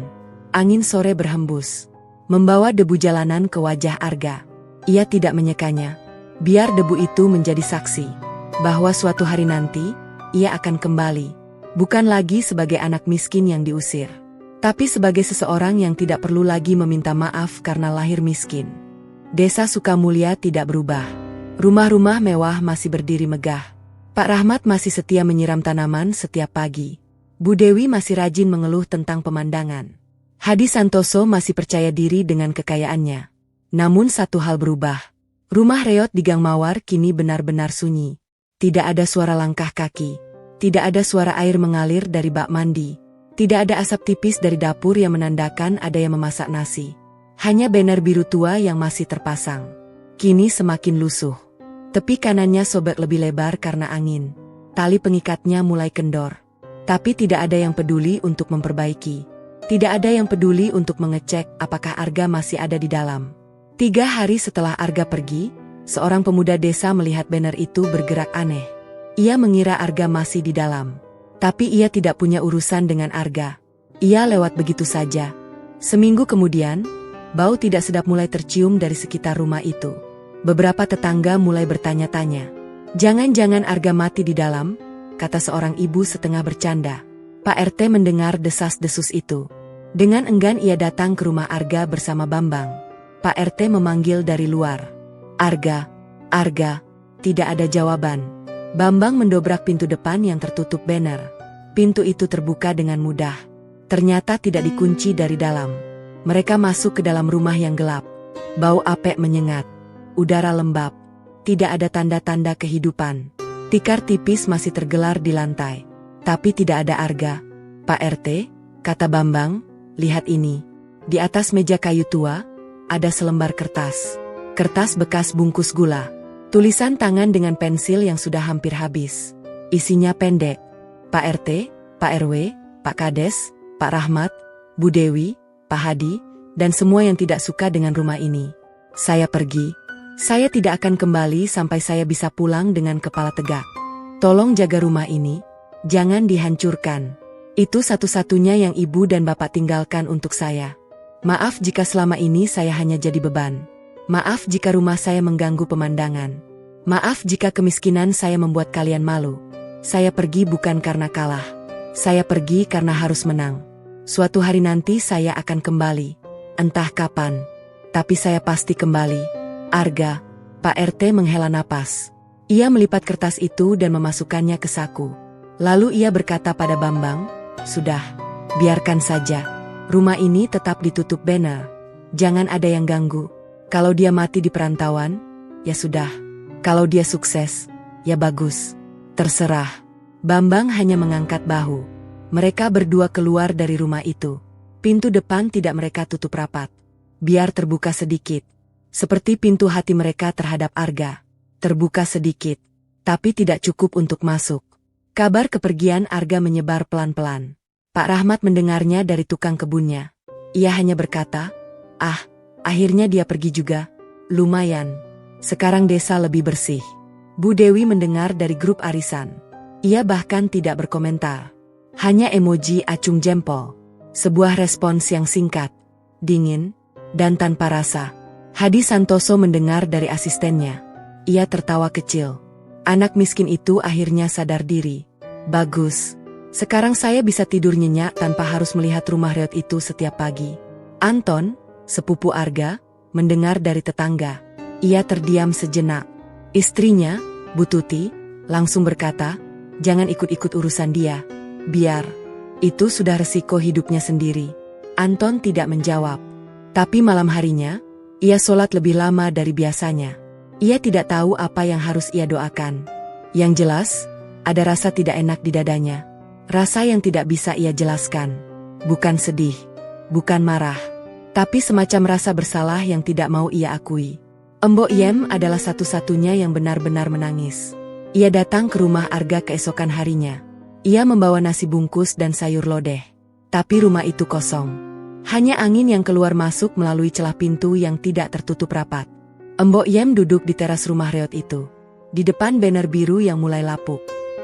Angin sore berhembus, membawa debu jalanan ke wajah Arga. Ia tidak menyekanya. Biar debu itu menjadi saksi, bahwa suatu hari nanti, ia akan kembali. Bukan lagi sebagai anak miskin yang diusir, tapi sebagai seseorang yang tidak perlu lagi meminta maaf karena lahir miskin. Desa Sukamulya tidak berubah. Rumah-rumah mewah masih berdiri megah. Pak Rahmat masih setia menyiram tanaman setiap pagi. Bu Dewi masih rajin mengeluh tentang pemandangan. Hadi Santoso masih percaya diri dengan kekayaannya. Namun satu hal berubah. Rumah reot di Gang Mawar kini benar-benar sunyi. Tidak ada suara langkah kaki. Tidak ada suara air mengalir dari bak mandi. Tidak ada asap tipis dari dapur yang menandakan ada yang memasak nasi. Hanya banner biru tua yang masih terpasang. Kini semakin lusuh. Tepi kanannya sobek lebih lebar karena angin. Tali pengikatnya mulai kendor. Tapi tidak ada yang peduli untuk memperbaiki. Tidak ada yang peduli untuk mengecek apakah Arga masih ada di dalam. 3 hari setelah Arga pergi, seorang pemuda desa melihat banner itu bergerak aneh. Ia mengira Arga masih di dalam. Tapi ia tidak punya urusan dengan Arga. Ia lewat begitu saja. Seminggu kemudian, bau tidak sedap mulai tercium dari sekitar rumah itu. Beberapa tetangga mulai bertanya-tanya. Jangan-jangan Arga mati di dalam, kata seorang ibu setengah bercanda. Pak RT mendengar desas-desus itu. Dengan enggan ia datang ke rumah Arga bersama Bambang. Pak RT memanggil dari luar. Arga, Arga, tidak ada jawaban. Bambang mendobrak pintu depan yang tertutup banner. Pintu itu terbuka dengan mudah. Ternyata tidak dikunci dari dalam. Mereka masuk ke dalam rumah yang gelap. Bau apek menyengat. Udara lembab. Tidak ada tanda-tanda kehidupan. Tikar tipis masih tergelar di lantai. Tapi tidak ada Arga. Pak RT, kata Bambang, lihat ini. Di atas meja kayu tua, ada selembar kertas. Kertas bekas bungkus gula. Tulisan tangan dengan pensil yang sudah hampir habis. Isinya pendek. Pak RT, Pak RW, Pak Kades, Pak Rahmat, Bu Dewi, Pak Hadi, dan semua yang tidak suka dengan rumah ini. Saya pergi. Saya tidak akan kembali sampai saya bisa pulang dengan kepala tegak. Tolong jaga rumah ini. Jangan dihancurkan. Itu satu-satunya yang ibu dan bapak tinggalkan untuk saya. Maaf jika selama ini saya hanya jadi beban. Maaf jika rumah saya mengganggu pemandangan. Maaf jika kemiskinan saya membuat kalian malu. Saya pergi bukan karena kalah. Saya pergi karena harus menang. Suatu hari nanti saya akan kembali. Entah kapan. Tapi saya pasti kembali. Arga. Pak RT menghela napas. Ia melipat kertas itu dan memasukkannya ke saku. Lalu ia berkata pada Bambang, "Sudah, biarkan saja. Rumah ini tetap ditutup banner. Jangan ada yang ganggu. Kalau dia mati di perantauan, ya sudah. Kalau dia sukses, ya bagus. Terserah." Bambang hanya mengangkat bahu. Mereka berdua keluar dari rumah itu. Pintu depan tidak mereka tutup rapat. Biar terbuka sedikit. Seperti pintu hati mereka terhadap Arga. Terbuka sedikit, tapi tidak cukup untuk masuk. Kabar kepergian Arga menyebar pelan-pelan. Pak Rahmat mendengarnya dari tukang kebunnya. Ia hanya berkata, akhirnya dia pergi juga. Lumayan. Sekarang desa lebih bersih. Bu Dewi mendengar dari grup arisan. Ia bahkan tidak berkomentar. Hanya emoji acung jempol. Sebuah respons yang singkat, dingin, dan tanpa rasa. Hadi Santoso mendengar dari asistennya. Ia tertawa kecil. Anak miskin itu akhirnya sadar diri. Bagus. Sekarang saya bisa tidur nyenyak tanpa harus melihat rumah reot itu setiap pagi. Anton, sepupu Arga, mendengar dari tetangga. Ia terdiam sejenak. Istrinya, Bu Tuti, langsung berkata, "Jangan ikut-ikut urusan dia. Biar. Itu sudah resiko hidupnya sendiri." Anton tidak menjawab. Tapi malam harinya, ia sholat lebih lama dari biasanya. Ia tidak tahu apa yang harus ia doakan. Yang jelas, ada rasa tidak enak di dadanya. Rasa yang tidak bisa ia jelaskan. Bukan sedih, bukan marah, tapi semacam rasa bersalah yang tidak mau ia akui. Embok Yem adalah satu-satunya yang benar-benar menangis. Ia datang ke rumah Arga keesokan harinya. Ia membawa nasi bungkus dan sayur lodeh. Tapi rumah itu kosong. Hanya angin yang keluar masuk melalui celah pintu yang tidak tertutup rapat. Embok Yem duduk di teras rumah reot itu. Di depan banner biru yang mulai lapuk.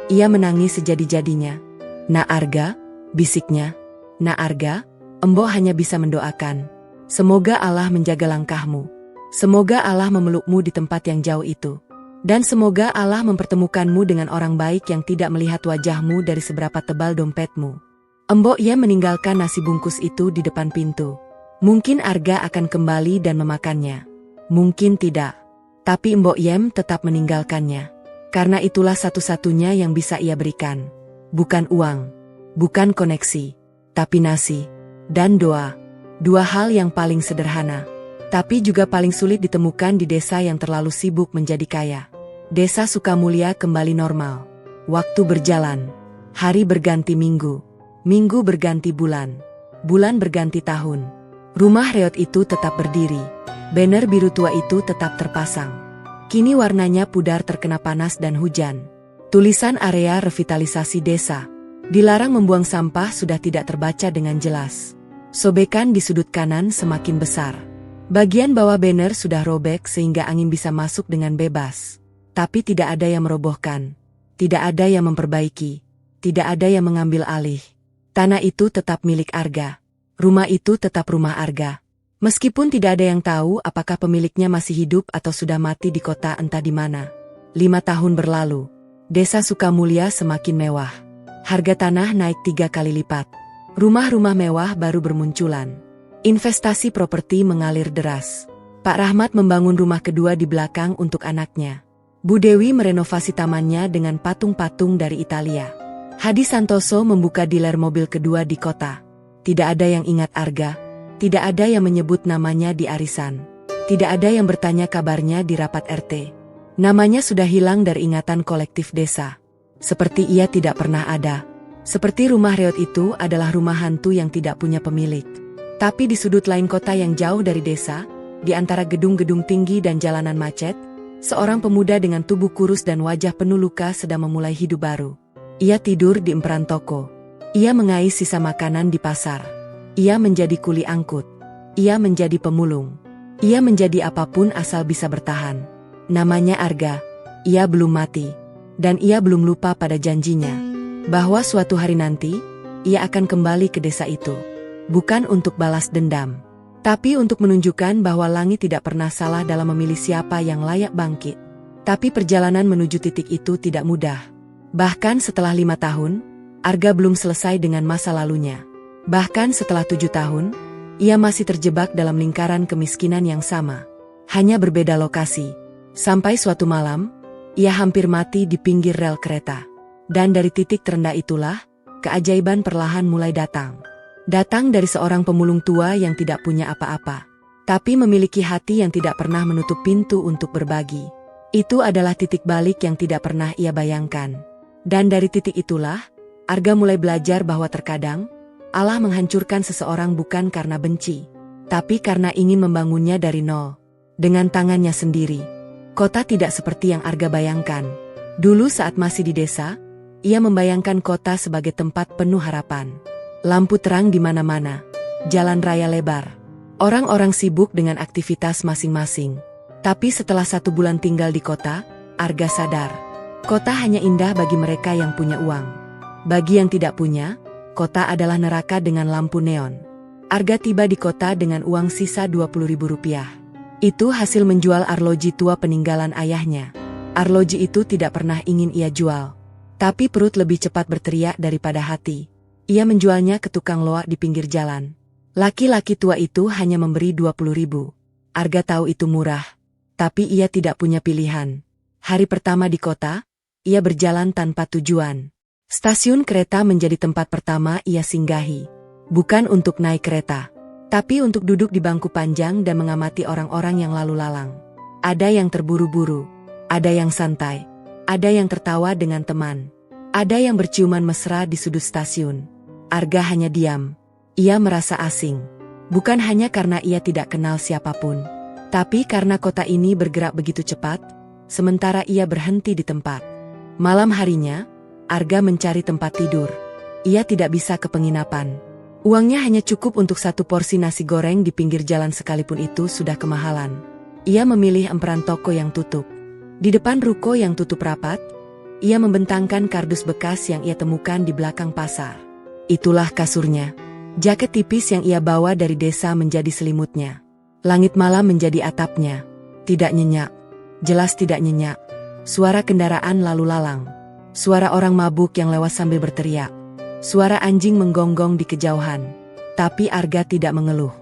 Ia menangis sejadi-jadinya. "Nak Arga," bisiknya. "Nak Arga, Embok hanya bisa mendoakan. Semoga Allah menjaga langkahmu. Semoga Allah memelukmu di tempat yang jauh itu. Dan semoga Allah mempertemukanmu dengan orang baik yang tidak melihat wajahmu dari seberapa tebal dompetmu." Embok Yem meninggalkan nasi bungkus itu di depan pintu. Mungkin Arga akan kembali dan memakannya. Mungkin tidak. Tapi Embok Yem tetap meninggalkannya. Karena itulah satu-satunya yang bisa ia berikan. Bukan uang, bukan koneksi, tapi nasi dan doa. Dua hal yang paling sederhana, tapi juga paling sulit ditemukan di desa yang terlalu sibuk menjadi kaya. Desa Sukamulya kembali normal. Waktu berjalan. Hari berganti minggu. Minggu berganti bulan. Bulan berganti tahun. Rumah reot itu tetap berdiri. Banner biru tua itu tetap terpasang. Kini warnanya pudar terkena panas dan hujan. Tulisan area revitalisasi desa. Dilarang membuang sampah sudah tidak terbaca dengan jelas. Sobekan di sudut kanan semakin besar. Bagian bawah banner sudah robek sehingga angin bisa masuk dengan bebas. Tapi tidak ada yang merobohkan. Tidak ada yang memperbaiki. Tidak ada yang mengambil alih. Tanah itu tetap milik Arga. Rumah itu tetap rumah Arga. Meskipun tidak ada yang tahu apakah pemiliknya masih hidup atau sudah mati di kota entah di mana. 5 tahun berlalu. Desa Sukamulya semakin mewah. Harga tanah naik 3 kali lipat. Rumah-rumah mewah baru bermunculan. Investasi properti mengalir deras. Pak Rahmat membangun rumah kedua di belakang untuk anaknya. Bu Dewi merenovasi tamannya dengan patung-patung dari Italia. Hadi Santoso membuka dealer mobil kedua di kota. Tidak ada yang ingat Arga. Tidak ada yang menyebut namanya di arisan. Tidak ada yang bertanya kabarnya di rapat RT. Namanya sudah hilang dari ingatan kolektif desa. Seperti ia tidak pernah ada. Seperti rumah reot itu adalah rumah hantu yang tidak punya pemilik. Tapi di sudut lain kota yang jauh dari desa, di antara gedung-gedung tinggi dan jalanan macet, seorang pemuda dengan tubuh kurus dan wajah penuh luka sedang memulai hidup baru. Ia tidur di emperan toko. Ia mengais sisa makanan di pasar. Ia menjadi kuli angkut. Ia menjadi pemulung. Ia menjadi apapun asal bisa bertahan. Namanya Arga. Ia belum mati. Dan ia belum lupa pada janjinya. Bahwa suatu hari nanti, ia akan kembali ke desa itu. Bukan untuk balas dendam, tapi untuk menunjukkan bahwa langit tidak pernah salah dalam memilih siapa yang layak bangkit. Tapi perjalanan menuju titik itu tidak mudah. Bahkan setelah 5 tahun, Arga belum selesai dengan masa lalunya. Bahkan setelah 7 tahun, ia masih terjebak dalam lingkaran kemiskinan yang sama. Hanya berbeda lokasi. Sampai suatu malam, ia hampir mati di pinggir rel kereta. Dan dari titik terendah itulah, keajaiban perlahan mulai datang. Datang dari seorang pemulung tua yang tidak punya apa-apa, tapi memiliki hati yang tidak pernah menutup pintu untuk berbagi. Itu adalah titik balik yang tidak pernah ia bayangkan. Dan dari titik itulah, Arga mulai belajar bahwa terkadang, Allah menghancurkan seseorang bukan karena benci, tapi karena ingin membangunnya dari nol. Dengan tangannya sendiri. Kota tidak seperti yang Arga bayangkan. Dulu saat masih di desa, ia membayangkan kota sebagai tempat penuh harapan. Lampu terang di mana-mana, jalan raya lebar. Orang-orang sibuk dengan aktivitas masing-masing. Tapi setelah 1 bulan tinggal di kota, Arga sadar. Kota hanya indah bagi mereka yang punya uang. Bagi yang tidak punya, kota adalah neraka dengan lampu neon. Arga tiba di kota dengan uang sisa Rp20.000. Itu hasil menjual arloji tua peninggalan ayahnya. Arloji itu tidak pernah ingin ia jual. Tapi perut lebih cepat berteriak daripada hati. Ia menjualnya ke tukang loak di pinggir jalan. Laki-laki tua itu hanya memberi 20.000. Arga tahu itu murah. Tapi ia tidak punya pilihan. Hari pertama di kota, ia berjalan tanpa tujuan. Stasiun kereta menjadi tempat pertama ia singgahi. Bukan untuk naik kereta, tapi untuk duduk di bangku panjang dan mengamati orang-orang yang lalu lalang. Ada yang terburu-buru, ada yang santai, ada yang tertawa dengan teman, ada yang berciuman mesra di sudut stasiun. Arga hanya diam. Ia merasa asing. Bukan hanya karena ia tidak kenal siapapun, tapi karena kota ini bergerak begitu cepat, sementara ia berhenti di tempat. Malam harinya, Arga mencari tempat tidur. Ia tidak bisa ke penginapan. Uangnya hanya cukup untuk 1 porsi nasi goreng di pinggir jalan sekalipun itu sudah kemahalan. Ia memilih emperan toko yang tutup. Di depan ruko yang tutup rapat, ia membentangkan kardus bekas yang ia temukan di belakang pasar. Itulah kasurnya. Jaket tipis yang ia bawa dari desa menjadi selimutnya. Langit malam menjadi atapnya. Tidak nyenyak. Jelas tidak nyenyak. Suara kendaraan lalu lalang. Suara orang mabuk yang lewat sambil berteriak. Suara anjing menggonggong di kejauhan. Tapi Arga tidak mengeluh.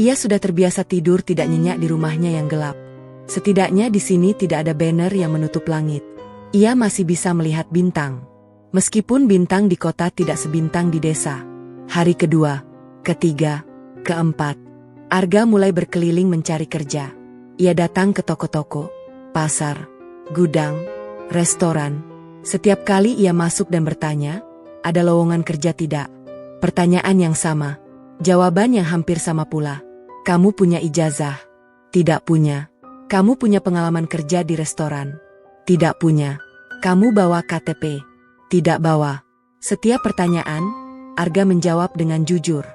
Ia sudah terbiasa tidur tidak nyenyak di rumahnya yang gelap. Setidaknya di sini tidak ada banner yang menutup langit. Ia masih bisa melihat bintang. Meskipun bintang di kota tidak sebintang di desa. Hari kedua, ketiga, keempat, Arga mulai berkeliling mencari kerja. Ia datang ke toko-toko, pasar, gudang, restoran. Setiap kali ia masuk dan bertanya, ada lowongan kerja tidak? Pertanyaan yang sama. Jawaban yang hampir sama pula. Kamu punya ijazah? Tidak punya. Kamu punya pengalaman kerja di restoran? Tidak punya. Kamu bawa KTP? Tidak bawa. Setiap pertanyaan, Arga menjawab dengan jujur.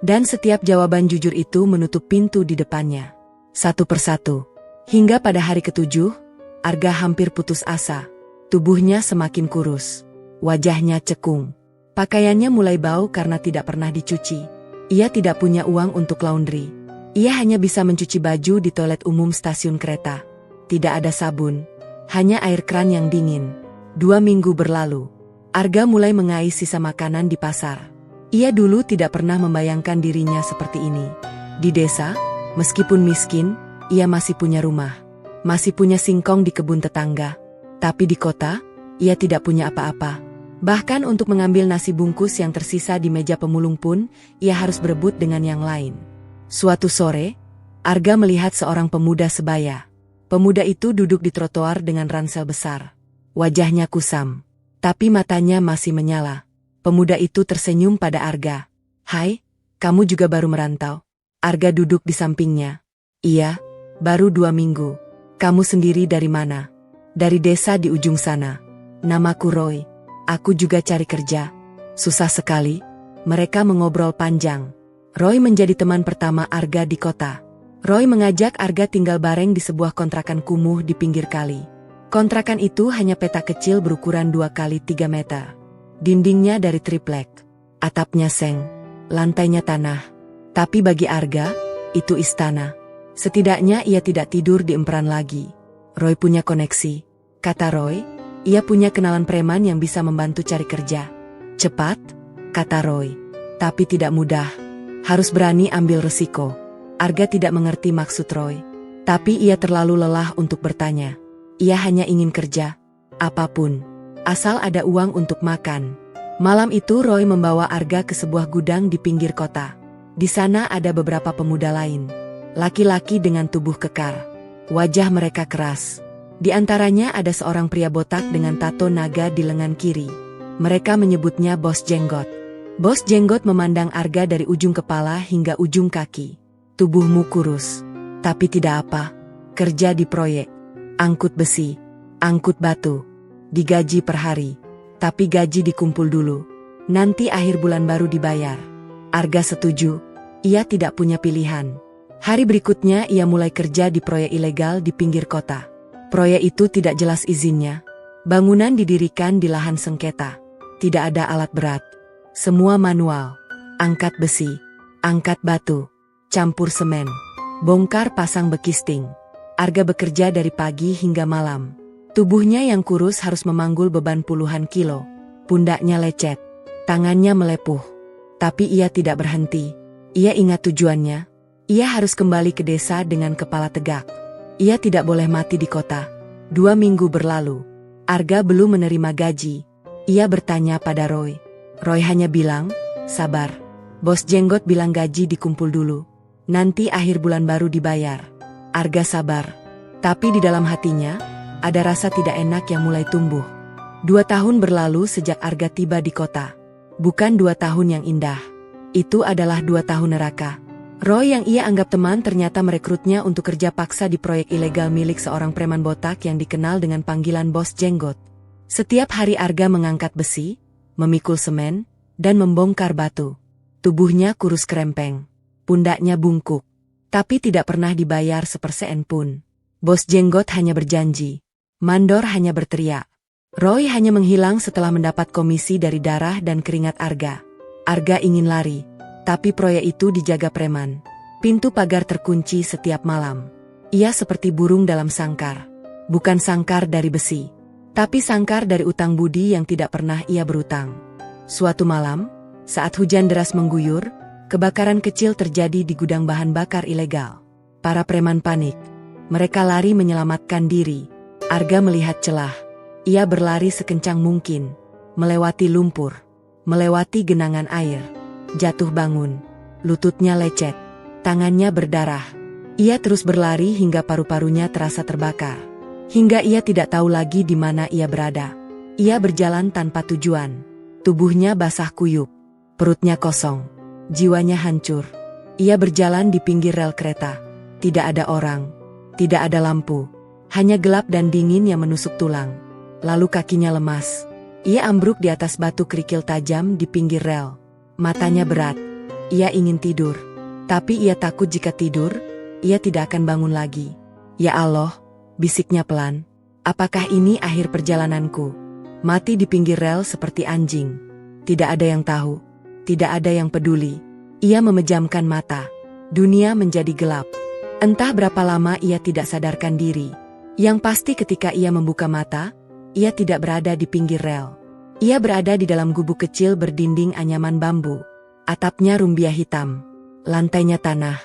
Dan setiap jawaban jujur itu menutup pintu di depannya. Satu persatu. Hingga pada hari ke-7, Arga hampir putus asa. Tubuhnya semakin kurus. Wajahnya cekung. Pakaiannya mulai bau karena tidak pernah dicuci. Ia tidak punya uang untuk laundry. Ia hanya bisa mencuci baju di toilet umum stasiun kereta. Tidak ada sabun. Hanya air keran yang dingin. 2 minggu berlalu. Arga mulai mengais sisa makanan di pasar. Ia dulu tidak pernah membayangkan dirinya seperti ini. Di desa, meskipun miskin, ia masih punya rumah. Masih punya singkong di kebun tetangga. Tapi di kota, ia tidak punya apa-apa. Bahkan untuk mengambil nasi bungkus yang tersisa di meja pemulung pun, ia harus berebut dengan yang lain. Suatu sore, Arga melihat seorang pemuda sebaya. Pemuda itu duduk di trotoar dengan ransel besar. Wajahnya kusam. Tapi matanya masih menyala. Pemuda itu tersenyum pada Arga. Hai, kamu juga baru merantau? Arga duduk di sampingnya. Iya, baru 2 minggu. Kamu sendiri dari mana? Dari desa di ujung sana. Namaku Roy. Aku juga cari kerja. Susah sekali. Mereka mengobrol panjang. Roy menjadi teman pertama Arga di kota. Roy mengajak Arga tinggal bareng di sebuah kontrakan kumuh di pinggir kali. Kontrakan itu hanya petak kecil berukuran 2 kali 3 meter. Dindingnya dari triplek. Atapnya seng, lantainya tanah. Tapi bagi Arga, itu istana. Setidaknya ia tidak tidur di emperan lagi. Roy punya koneksi, kata Roy. Ia punya kenalan preman yang bisa membantu cari kerja. Cepat, kata Roy. Tapi tidak mudah. Harus berani ambil resiko. Arga tidak mengerti maksud Roy. Tapi ia terlalu lelah untuk bertanya. Ia hanya ingin kerja. Apapun. Asal ada uang untuk makan. Malam itu Roy membawa Arga ke sebuah gudang di pinggir kota. Di sana ada beberapa pemuda lain. Laki-laki dengan tubuh kekar. Wajah mereka keras. Di antaranya ada seorang pria botak dengan tato naga di lengan kiri. Mereka menyebutnya Bos Jenggot. Bos Jenggot memandang Arga dari ujung kepala hingga ujung kaki. Tubuhmu kurus. Tapi tidak apa. Kerja di proyek. Angkut besi. Angkut batu. Digaji per hari. Tapi gaji dikumpul dulu. Nanti akhir bulan baru dibayar. Arga setuju. Ia tidak punya pilihan. Hari berikutnya ia mulai kerja di proyek ilegal di pinggir kota. Proyek itu tidak jelas izinnya. Bangunan didirikan di lahan sengketa. Tidak ada alat berat. Semua manual. Angkat besi. Angkat batu. Campur semen. Bongkar pasang bekisting. Arga bekerja dari pagi hingga malam. Tubuhnya yang kurus harus memanggul beban puluhan kilo. Pundaknya lecet. Tangannya melepuh. Tapi ia tidak berhenti. Ia ingat tujuannya. Ia harus kembali ke desa dengan kepala tegak. Ia tidak boleh mati di kota. 2 minggu berlalu. Arga belum menerima gaji. Ia bertanya pada Roy. Roy hanya bilang, sabar. Bos Jenggot bilang gaji dikumpul dulu. Nanti akhir bulan baru dibayar. Arga sabar. Tapi di dalam hatinya, ada rasa tidak enak yang mulai tumbuh. 2 tahun berlalu sejak Arga tiba di kota. Bukan 2 tahun yang indah. Itu adalah 2 tahun neraka. Roy yang ia anggap teman ternyata merekrutnya untuk kerja paksa di proyek ilegal milik seorang preman botak yang dikenal dengan panggilan Bos Jenggot. Setiap hari Arga mengangkat besi, memikul semen, dan membongkar batu. Tubuhnya kurus kerempeng. Pundaknya bungkuk. Tapi tidak pernah dibayar sepersen pun. Bos Jenggot hanya berjanji. Mandor hanya berteriak. Roy hanya menghilang setelah mendapat komisi dari darah dan keringat Arga. Arga ingin lari. Tapi proyek itu dijaga preman. Pintu pagar terkunci setiap malam. Ia seperti burung dalam sangkar. Bukan sangkar dari besi. Tapi sangkar dari utang budi yang tidak pernah ia berutang. Suatu malam, saat hujan deras mengguyur, kebakaran kecil terjadi di gudang bahan bakar ilegal. Para preman panik. Mereka lari menyelamatkan diri. Arga melihat celah. Ia berlari sekencang mungkin. Melewati lumpur. Melewati genangan air. Jatuh bangun. Lututnya lecet. Tangannya berdarah. Ia terus berlari hingga paru-parunya terasa terbakar. Hingga ia tidak tahu lagi di mana ia berada. Ia berjalan tanpa tujuan. Tubuhnya basah kuyup. Perutnya kosong. Jiwanya hancur. Ia berjalan di pinggir rel kereta. Tidak ada orang. Tidak ada lampu. Hanya gelap dan dingin yang menusuk tulang. Lalu kakinya lemas. Ia ambruk di atas batu kerikil tajam di pinggir rel. Matanya berat. Ia ingin tidur. Tapi ia takut jika tidur, ia tidak akan bangun lagi. Ya Allah, bisiknya pelan. Apakah ini akhir perjalananku? Mati di pinggir rel seperti anjing. Tidak ada yang tahu. Tidak ada yang peduli. Ia memejamkan mata. Dunia menjadi gelap. Entah berapa lama ia tidak sadarkan diri. Yang pasti ketika ia membuka mata, ia tidak berada di pinggir rel. Ia berada di dalam gubuk kecil berdinding anyaman bambu. Atapnya rumbia hitam. Lantainya tanah.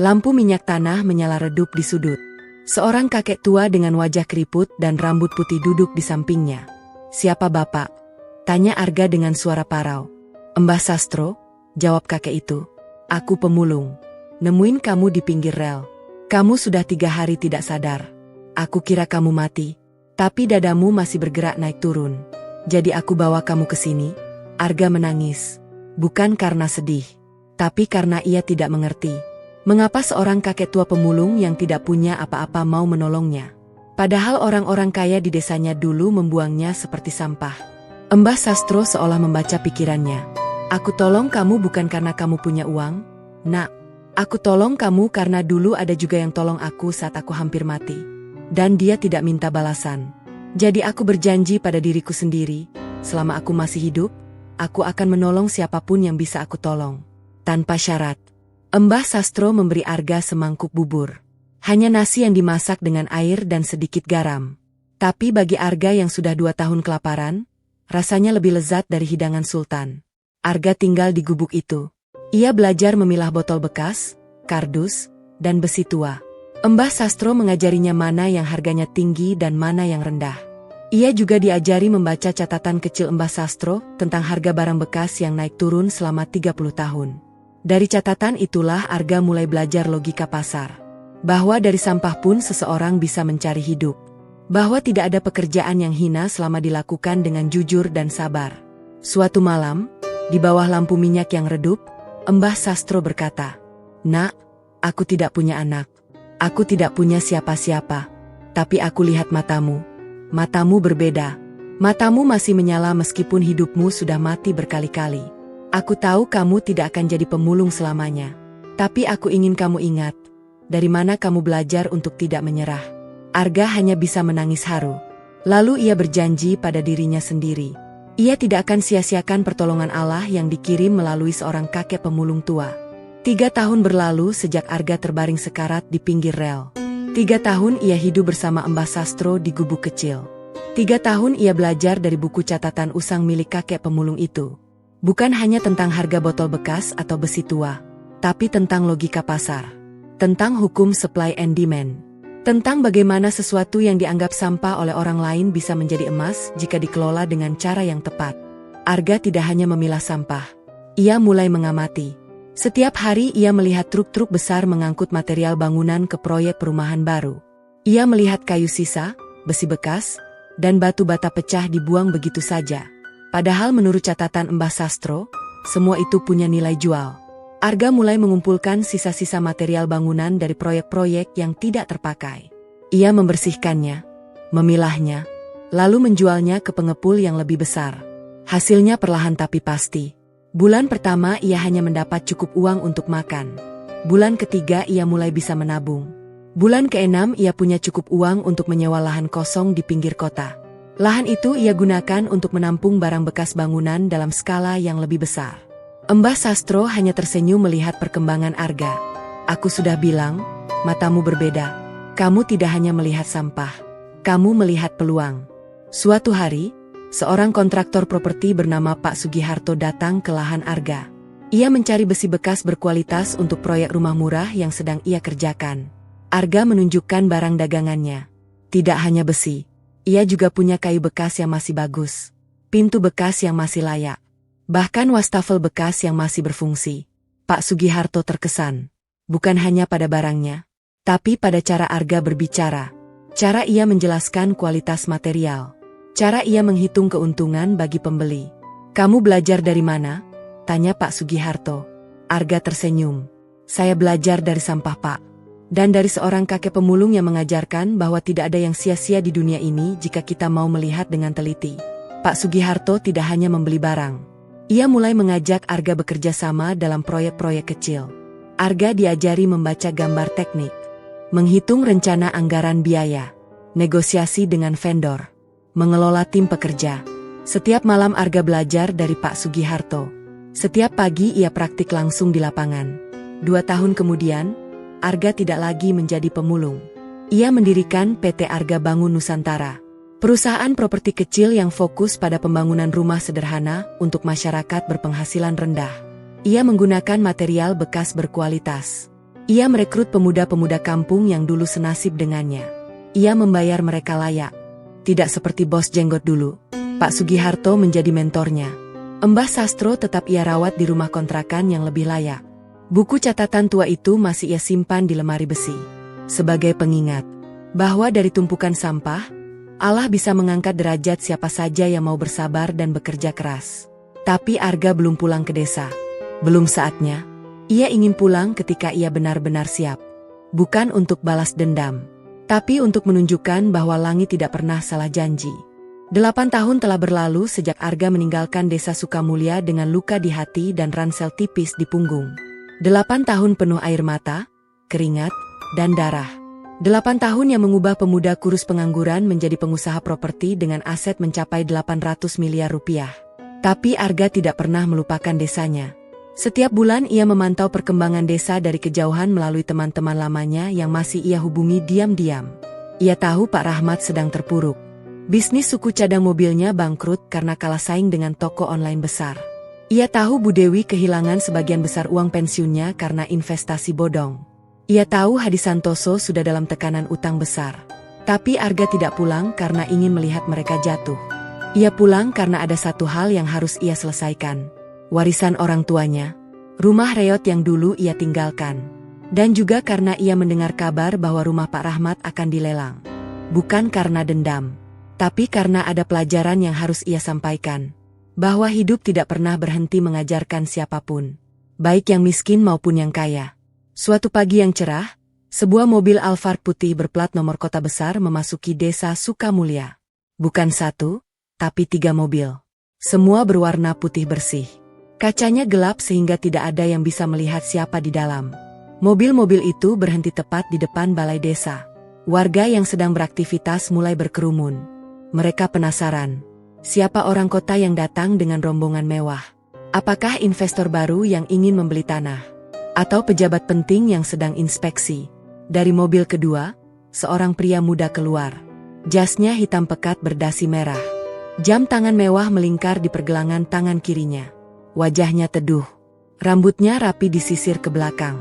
Lampu minyak tanah menyala redup di sudut. Seorang kakek tua dengan wajah keriput dan rambut putih duduk di sampingnya. Siapa bapak? Tanya Arga dengan suara parau. Mbah Sastro, jawab kakek itu. Aku pemulung. Nemuin kamu di pinggir rel. Kamu sudah 3 hari tidak sadar. Aku kira kamu mati. Tapi dadamu masih bergerak naik turun. Jadi aku bawa kamu ke sini. Arga menangis. Bukan karena sedih. Tapi karena ia tidak mengerti. Mengapa seorang kakek tua pemulung yang tidak punya apa-apa mau menolongnya. Padahal orang-orang kaya di desanya dulu membuangnya seperti sampah. Mbah Sastro seolah membaca pikirannya. Aku tolong kamu bukan karena kamu punya uang, nak. Aku tolong kamu karena dulu ada juga yang tolong aku saat aku hampir mati. Dan dia tidak minta balasan. Jadi aku berjanji pada diriku sendiri, selama aku masih hidup, aku akan menolong siapapun yang bisa aku tolong. Tanpa syarat. Mbah Sastro memberi Arga semangkuk bubur. Hanya nasi yang dimasak dengan air dan sedikit garam. Tapi bagi Arga yang sudah 2 tahun kelaparan, rasanya lebih lezat dari hidangan sultan. Arga tinggal di gubuk itu. Ia belajar memilah botol bekas, kardus, dan besi tua. Mbah Sastro mengajarinya mana yang harganya tinggi dan mana yang rendah. Ia juga diajari membaca catatan kecil Mbah Sastro tentang harga barang bekas yang naik turun selama 30 tahun. Dari catatan itulah Arga mulai belajar logika pasar. Bahwa dari sampah pun seseorang bisa mencari hidup. Bahwa tidak ada pekerjaan yang hina selama dilakukan dengan jujur dan sabar. Suatu malam, di bawah lampu minyak yang redup, Mbah Sastro berkata, "Nak, aku tidak punya anak. Aku tidak punya siapa-siapa. Tapi aku lihat matamu. Matamu berbeda. Matamu masih menyala meskipun hidupmu sudah mati berkali-kali. Aku tahu kamu tidak akan jadi pemulung selamanya. Tapi aku ingin kamu ingat, dari mana kamu belajar untuk tidak menyerah." Arga hanya bisa menangis haru. Lalu ia berjanji pada dirinya sendiri. Ia tidak akan sia-siakan pertolongan Allah yang dikirim melalui seorang kakek pemulung tua. 3 tahun berlalu sejak Arga terbaring sekarat di pinggir rel. 3 tahun ia hidup bersama Mbah Sastro di gubuk kecil. 3 tahun ia belajar dari buku catatan usang milik kakek pemulung itu. Bukan hanya tentang harga botol bekas atau besi tua, tapi tentang logika pasar. Tentang hukum supply and demand. Tentang bagaimana sesuatu yang dianggap sampah oleh orang lain bisa menjadi emas jika dikelola dengan cara yang tepat. Arga tidak hanya memilah sampah. Ia mulai mengamati. Setiap hari ia melihat truk-truk besar mengangkut material bangunan ke proyek perumahan baru. Ia melihat kayu sisa, besi bekas, dan batu bata pecah dibuang begitu saja. Padahal menurut catatan Mbah Sastro, semua itu punya nilai jual. Arga mulai mengumpulkan sisa-sisa material bangunan dari proyek-proyek yang tidak terpakai. Ia membersihkannya, memilahnya, lalu menjualnya ke pengepul yang lebih besar. Hasilnya perlahan tapi pasti. Bulan pertama ia hanya mendapat cukup uang untuk makan. Bulan ketiga ia mulai bisa menabung. Bulan ke-6 ia punya cukup uang untuk menyewa lahan kosong di pinggir kota. Lahan itu ia gunakan untuk menampung barang bekas bangunan dalam skala yang lebih besar. Mbah Sastro hanya tersenyum melihat perkembangan Arga. "Aku sudah bilang, matamu berbeda. Kamu tidak hanya melihat sampah. Kamu melihat peluang." Suatu hari, seorang kontraktor properti bernama Pak Sugiharto datang ke lahan Arga. Ia mencari besi bekas berkualitas untuk proyek rumah murah yang sedang ia kerjakan. Arga menunjukkan barang dagangannya. Tidak hanya besi. Ia juga punya kayu bekas yang masih bagus. Pintu bekas yang masih layak. Bahkan wastafel bekas yang masih berfungsi. Pak Sugiharto terkesan. Bukan hanya pada barangnya, tapi pada cara Arga berbicara. Cara ia menjelaskan kualitas material. Cara ia menghitung keuntungan bagi pembeli. "Kamu belajar dari mana?" tanya Pak Sugiharto. Arga tersenyum. "Saya belajar dari sampah, Pak. Dan dari seorang kakek pemulung yang mengajarkan bahwa tidak ada yang sia-sia di dunia ini jika kita mau melihat dengan teliti." Pak Sugiharto tidak hanya membeli barang. Ia mulai mengajak Arga bekerja sama dalam proyek-proyek kecil. Arga diajari membaca gambar teknik, menghitung rencana anggaran biaya, negosiasi dengan vendor, mengelola tim pekerja. Setiap malam Arga belajar dari Pak Sugiharto. Setiap pagi ia praktik langsung di lapangan. 2 tahun kemudian, Arga tidak lagi menjadi pemulung. Ia mendirikan PT Arga Bangun Nusantara. Perusahaan properti kecil yang fokus pada pembangunan rumah sederhana untuk masyarakat berpenghasilan rendah. Ia menggunakan material bekas berkualitas. Ia merekrut pemuda-pemuda kampung yang dulu senasib dengannya. Ia membayar mereka layak. Tidak seperti bos jenggot dulu, Pak Sugiharto menjadi mentornya. Mbah Sastro tetap ia rawat di rumah kontrakan yang lebih layak. Buku catatan tua itu masih ia simpan di lemari besi. Sebagai pengingat bahwa dari tumpukan sampah, Allah bisa mengangkat derajat siapa saja yang mau bersabar dan bekerja keras. Tapi Arga belum pulang ke desa. Belum saatnya. Ia ingin pulang ketika ia benar-benar siap. Bukan untuk balas dendam, tapi untuk menunjukkan bahwa langit tidak pernah salah janji. 8 tahun telah berlalu sejak Arga meninggalkan desa Sukamulya dengan luka di hati dan ransel tipis di punggung. 8 tahun penuh air mata, keringat, dan darah. 8 tahun yang mengubah pemuda kurus pengangguran menjadi pengusaha properti dengan aset mencapai 800 miliar rupiah. Tapi Arga tidak pernah melupakan desanya. Setiap bulan ia memantau perkembangan desa dari kejauhan melalui teman-teman lamanya yang masih ia hubungi diam-diam. Ia tahu Pak Rahmat sedang terpuruk. Bisnis suku cadang mobilnya bangkrut karena kalah saing dengan toko online besar. Ia tahu Bu Dewi kehilangan sebagian besar uang pensiunnya karena investasi bodong. Ia tahu Hadi Santoso sudah dalam tekanan utang besar. Tapi Arga tidak pulang karena ingin melihat mereka jatuh. Ia pulang karena ada satu hal yang harus ia selesaikan. Warisan orang tuanya, rumah reot yang dulu ia tinggalkan. Dan juga karena ia mendengar kabar bahwa rumah Pak Rahmat akan dilelang. Bukan karena dendam, tapi karena ada pelajaran yang harus ia sampaikan. Bahwa hidup tidak pernah berhenti mengajarkan siapapun, baik yang miskin maupun yang kaya. Suatu pagi yang cerah, sebuah mobil Alphard putih berplat nomor kota besar memasuki desa Sukamulya. Bukan satu, tapi 3 mobil. Semua berwarna putih bersih. Kacanya gelap sehingga tidak ada yang bisa melihat siapa di dalam. Mobil-mobil itu berhenti tepat di depan balai desa. Warga yang sedang beraktivitas mulai berkerumun. Mereka penasaran. Siapa orang kota yang datang dengan rombongan mewah? Apakah investor baru yang ingin membeli tanah? Atau pejabat penting yang sedang inspeksi? Dari mobil kedua, seorang pria muda keluar. Jasnya hitam pekat berdasi merah. Jam tangan mewah melingkar di pergelangan tangan kirinya. Wajahnya teduh. Rambutnya rapi disisir ke belakang.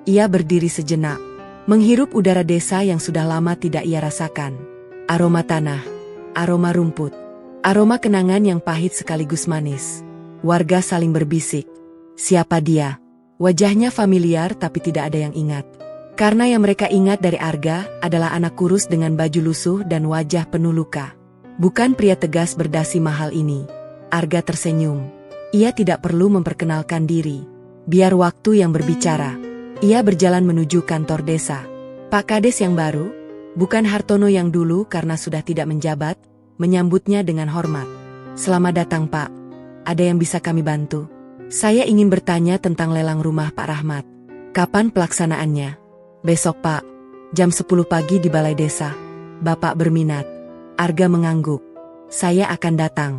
Ia berdiri sejenak, menghirup udara desa yang sudah lama tidak ia rasakan. Aroma tanah, aroma rumput, aroma kenangan yang pahit sekaligus manis. Warga saling berbisik. Siapa dia? Wajahnya familiar tapi tidak ada yang ingat. Karena yang mereka ingat dari Arga adalah anak kurus dengan baju lusuh dan wajah penuh luka. Bukan pria tegas berdasi mahal ini. Arga tersenyum. Ia tidak perlu memperkenalkan diri. Biar waktu yang berbicara. Ia berjalan menuju kantor desa. Pak Kades yang baru, bukan Hartono yang dulu karena sudah tidak menjabat, menyambutnya dengan hormat. Selamat datang Pak. Ada yang bisa kami bantu? Saya ingin bertanya tentang lelang rumah Pak Rahmat. Kapan pelaksanaannya? Besok Pak. Jam 10 pagi di balai desa. Bapak berminat? Arga mengangguk. Saya akan datang.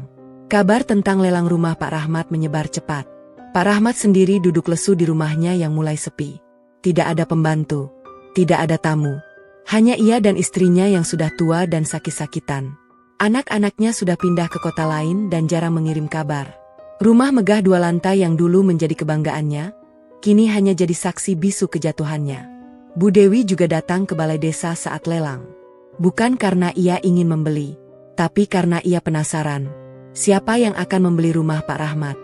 Kabar tentang lelang rumah Pak Rahmat menyebar cepat. Pak Rahmat sendiri duduk lesu di rumahnya yang mulai sepi. Tidak ada pembantu. Tidak ada tamu. Hanya ia dan istrinya yang sudah tua dan sakit-sakitan. Anak-anaknya sudah pindah ke kota lain dan jarang mengirim kabar. Rumah megah 2 lantai yang dulu menjadi kebanggaannya, kini hanya jadi saksi bisu kejatuhannya. Bu Dewi juga datang ke balai desa saat lelang. Bukan karena ia ingin membeli, tapi karena ia penasaran. Siapa yang akan membeli rumah Pak Rahmat?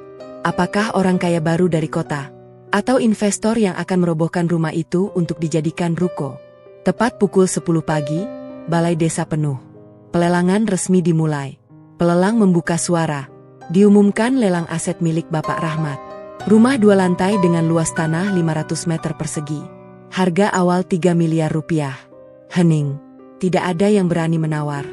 Apakah orang kaya baru dari kota? Atau investor yang akan merobohkan rumah itu untuk dijadikan ruko? Tepat pukul 10 pagi, balai desa penuh. Pelelangan resmi dimulai. Pelelang membuka suara. Diumumkan lelang aset milik Bapak Rahmat. Rumah 2 lantai dengan luas tanah 500 meter persegi. Harga awal 3 miliar rupiah. Hening. Tidak ada yang berani menawar.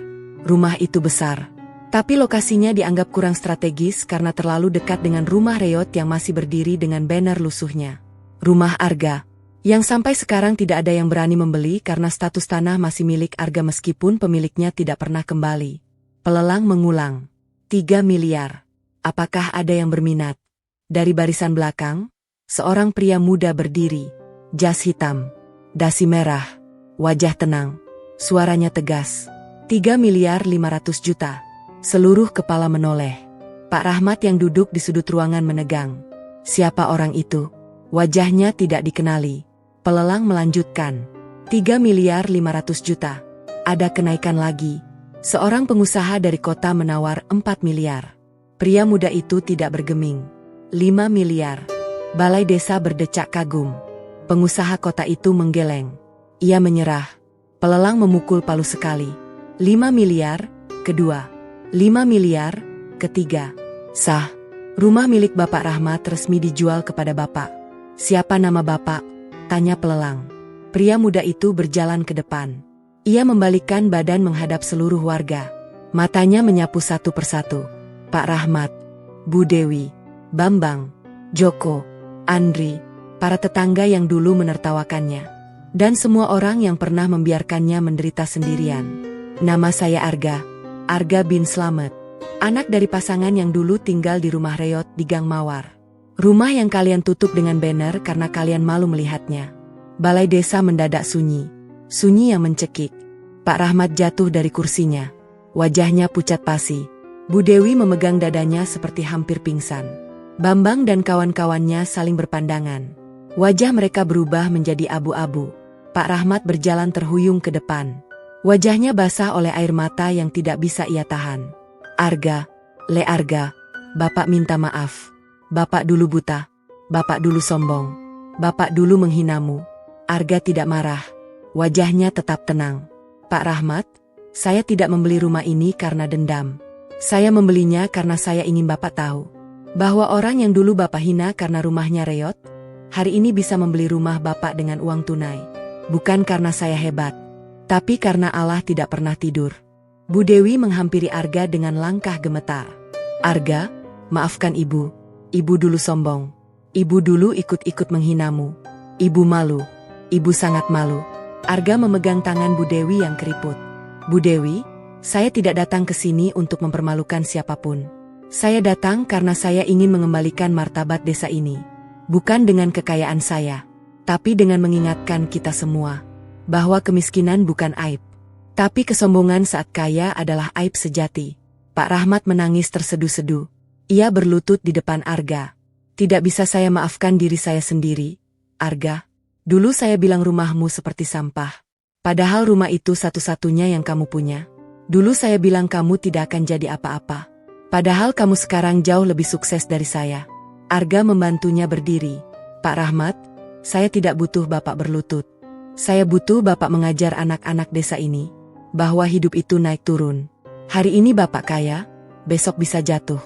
Rumah itu besar. Tapi lokasinya dianggap kurang strategis karena terlalu dekat dengan rumah reot yang masih berdiri dengan banner lusuhnya. Rumah Arga. Yang sampai sekarang tidak ada yang berani membeli karena status tanah masih milik Arga meskipun pemiliknya tidak pernah kembali. Pelelang mengulang. 3 miliar. Apakah ada yang berminat? Dari barisan belakang, seorang pria muda berdiri. Jas hitam. Dasi merah. Wajah tenang. Suaranya tegas. 3 miliar 500 juta. Seluruh kepala menoleh. Pak Rahmat yang duduk di sudut ruangan menegang. Siapa orang itu? Wajahnya tidak dikenali. Pelelang melanjutkan. 3 miliar 500 juta. Ada kenaikan lagi. Seorang pengusaha dari kota menawar 4 miliar. Pria muda itu tidak bergeming. 5 miliar. Balai desa berdecak kagum. Pengusaha kota itu menggeleng. Ia menyerah. Pelelang memukul palu sekali. 5 miliar, kedua. 5 miliar, ketiga. Sah. Rumah milik Bapak Rahmat resmi dijual kepada Bapak. Siapa nama Bapak? Tanya pelelang. Pria muda itu berjalan ke depan. Ia membalikkan badan menghadap seluruh warga. Matanya menyapu satu persatu. Pak Rahmat, Bu Dewi, Bambang, Joko, Andri, para tetangga yang dulu menertawakannya. Dan semua orang yang pernah membiarkannya menderita sendirian. Nama saya Arga. Arga bin Slamet. Anak dari pasangan yang dulu tinggal di rumah reot di Gang Mawar. Rumah yang kalian tutup dengan banner karena kalian malu melihatnya. Balai desa mendadak sunyi. Sunyi yang mencekik. Pak Rahmat jatuh dari kursinya. Wajahnya pucat pasi. Bu Dewi memegang dadanya seperti hampir pingsan. Bambang dan kawan-kawannya saling berpandangan. Wajah mereka berubah menjadi abu-abu. Pak Rahmat berjalan terhuyung ke depan. Wajahnya basah oleh air mata yang tidak bisa ia tahan. Arga, Le Arga, Bapak minta maaf. Bapak dulu buta. Bapak dulu sombong. Bapak dulu menghinamu. Arga tidak marah. Wajahnya tetap tenang. Pak Rahmat, saya tidak membeli rumah ini karena dendam. Saya membelinya karena saya ingin Bapak tahu bahwa orang yang dulu Bapak hina karena rumahnya reot, hari ini bisa membeli rumah Bapak dengan uang tunai. Bukan karena saya hebat, tapi karena Allah tidak pernah tidur. Bu Dewi menghampiri Arga dengan langkah gemetar. Arga, maafkan Ibu. Ibu dulu sombong. Ibu dulu ikut-ikut menghinamu. Ibu malu. Ibu sangat malu. Arga memegang tangan Bu Dewi yang keriput. Bu Dewi, saya tidak datang ke sini untuk mempermalukan siapapun. Saya datang karena saya ingin mengembalikan martabat desa ini. Bukan dengan kekayaan saya, tapi dengan mengingatkan kita semua bahwa kemiskinan bukan aib. Tapi kesombongan saat kaya adalah aib sejati. Pak Rahmat menangis terseduh-seduh. Ia berlutut di depan Arga. Tidak bisa saya maafkan diri saya sendiri. Arga, dulu saya bilang rumahmu seperti sampah. Padahal rumah itu satu-satunya yang kamu punya. Dulu saya bilang kamu tidak akan jadi apa-apa. Padahal kamu sekarang jauh lebih sukses dari saya. Arga membantunya berdiri. Pak Rahmat, saya tidak butuh Bapak berlutut. Saya butuh Bapak mengajar anak-anak desa ini bahwa hidup itu naik turun. Hari ini Bapak kaya, besok bisa jatuh.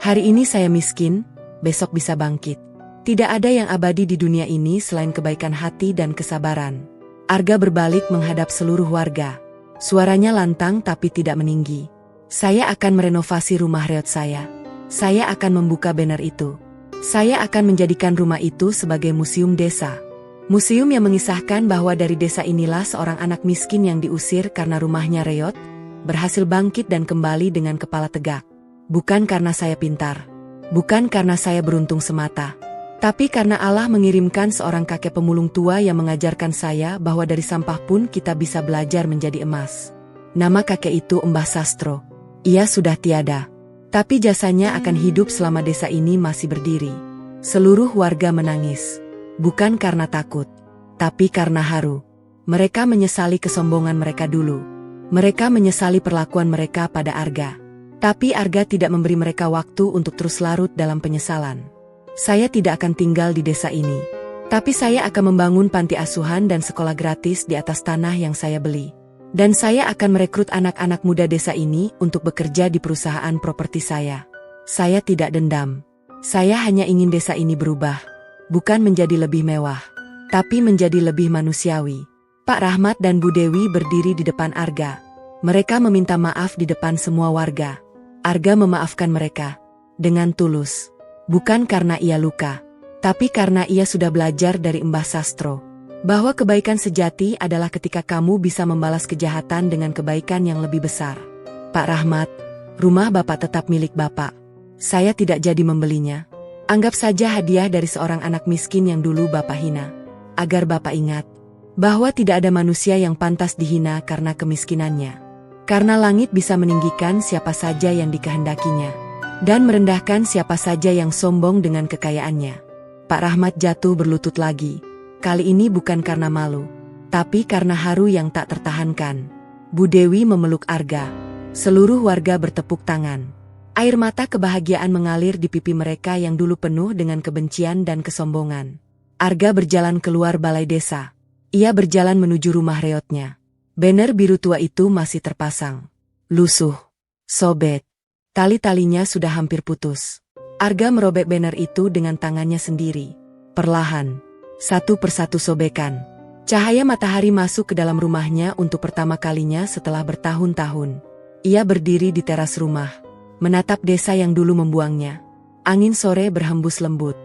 Hari ini saya miskin, besok bisa bangkit. Tidak ada yang abadi di dunia ini selain kebaikan hati dan kesabaran. Arga berbalik menghadap seluruh warga. Suaranya lantang tapi tidak meninggi. Saya akan merenovasi rumah reot saya. Saya akan membuka banner itu. Saya akan menjadikan rumah itu sebagai museum desa. Museum yang mengisahkan bahwa dari desa inilah seorang anak miskin yang diusir karena rumahnya reot, berhasil bangkit dan kembali dengan kepala tegak. Bukan karena saya pintar, bukan karena saya beruntung semata, tapi karena Allah mengirimkan seorang kakek pemulung tua yang mengajarkan saya bahwa dari sampah pun kita bisa belajar menjadi emas. Nama kakek itu Mbah Sastro. Ia sudah tiada, tapi jasanya akan hidup selama desa ini masih berdiri. Seluruh warga menangis, bukan karena takut, tapi karena haru. Mereka menyesali kesombongan mereka dulu. Mereka menyesali perlakuan mereka pada Arga. Tapi Arga tidak memberi mereka waktu untuk terus larut dalam penyesalan. Saya tidak akan tinggal di desa ini. Tapi saya akan membangun panti asuhan dan sekolah gratis di atas tanah yang saya beli. Dan saya akan merekrut anak-anak muda desa ini untuk bekerja di perusahaan properti saya. Saya tidak dendam. Saya hanya ingin desa ini berubah. Bukan menjadi lebih mewah, tapi menjadi lebih manusiawi. Pak Rahmat dan Bu Dewi berdiri di depan Arga. Mereka meminta maaf di depan semua warga. Arga memaafkan mereka dengan tulus. Bukan karena ia luka, tapi karena ia sudah belajar dari Mbah Sastro bahwa kebaikan sejati adalah ketika kamu bisa membalas kejahatan dengan kebaikan yang lebih besar. Pak Rahmat, rumah Bapak tetap milik Bapak. Saya tidak jadi membelinya. Anggap saja hadiah dari seorang anak miskin yang dulu Bapak hina. Agar Bapak ingat bahwa tidak ada manusia yang pantas dihina karena kemiskinannya. Karena langit bisa meninggikan siapa saja yang dikehendakinya, dan merendahkan siapa saja yang sombong dengan kekayaannya. Pak Rahmat jatuh berlutut lagi. Kali ini bukan karena malu, tapi karena haru yang tak tertahankan. Bu Dewi memeluk Arga. Seluruh warga bertepuk tangan. Air mata kebahagiaan mengalir di pipi mereka yang dulu penuh dengan kebencian dan kesombongan. Arga berjalan keluar balai desa. Ia berjalan menuju rumah reotnya. Banner biru tua itu masih terpasang. Lusuh, sobek. Tali-talinya sudah hampir putus. Arga merobek banner itu dengan tangannya sendiri. Perlahan, satu persatu sobekan. Cahaya matahari masuk ke dalam rumahnya untuk pertama kalinya setelah bertahun-tahun. Ia berdiri di teras rumah, menatap desa yang dulu membuangnya. Angin sore berhembus lembut,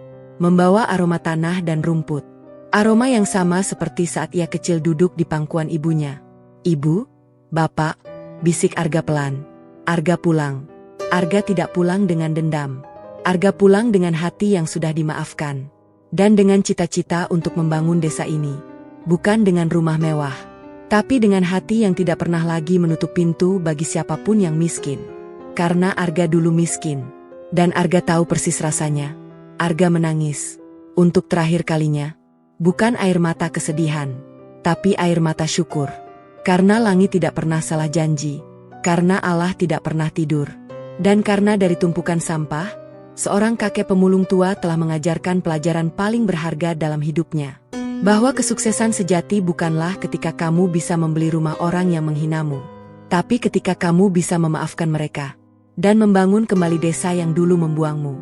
membawa aroma tanah dan rumput. Aroma yang sama seperti saat ia kecil duduk di pangkuan ibunya. Ibu, Bapak, bisik Arga pelan. Arga pulang. Arga tidak pulang dengan dendam. Arga pulang dengan hati yang sudah dimaafkan. Dan dengan cita-cita untuk membangun desa ini. Bukan dengan rumah mewah. Tapi dengan hati yang tidak pernah lagi menutup pintu bagi siapapun yang miskin. Karena Arga dulu miskin. Dan Arga tahu persis rasanya. Arga menangis. Untuk terakhir kalinya. Bukan air mata kesedihan. Tapi air mata syukur. Karena langit tidak pernah salah janji. Karena Allah tidak pernah tidur. Dan karena dari tumpukan sampah, seorang kakek pemulung tua telah mengajarkan pelajaran paling berharga dalam hidupnya. Bahwa kesuksesan sejati bukanlah ketika kamu bisa membeli rumah orang yang menghinamu. Tapi ketika kamu bisa memaafkan mereka. Dan membangun kembali desa yang dulu membuangmu.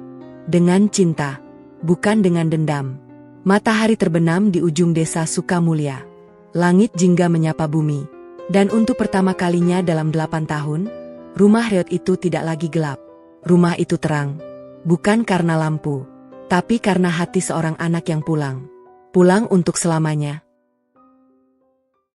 Dengan cinta, bukan dengan dendam. Matahari terbenam di ujung desa Sukamulya. Langit jingga menyapa bumi. Dan untuk pertama kalinya dalam 8 tahun, rumah reot itu tidak lagi gelap. Rumah itu terang. Bukan karena lampu. Tapi karena hati seorang anak yang pulang. Pulang untuk selamanya.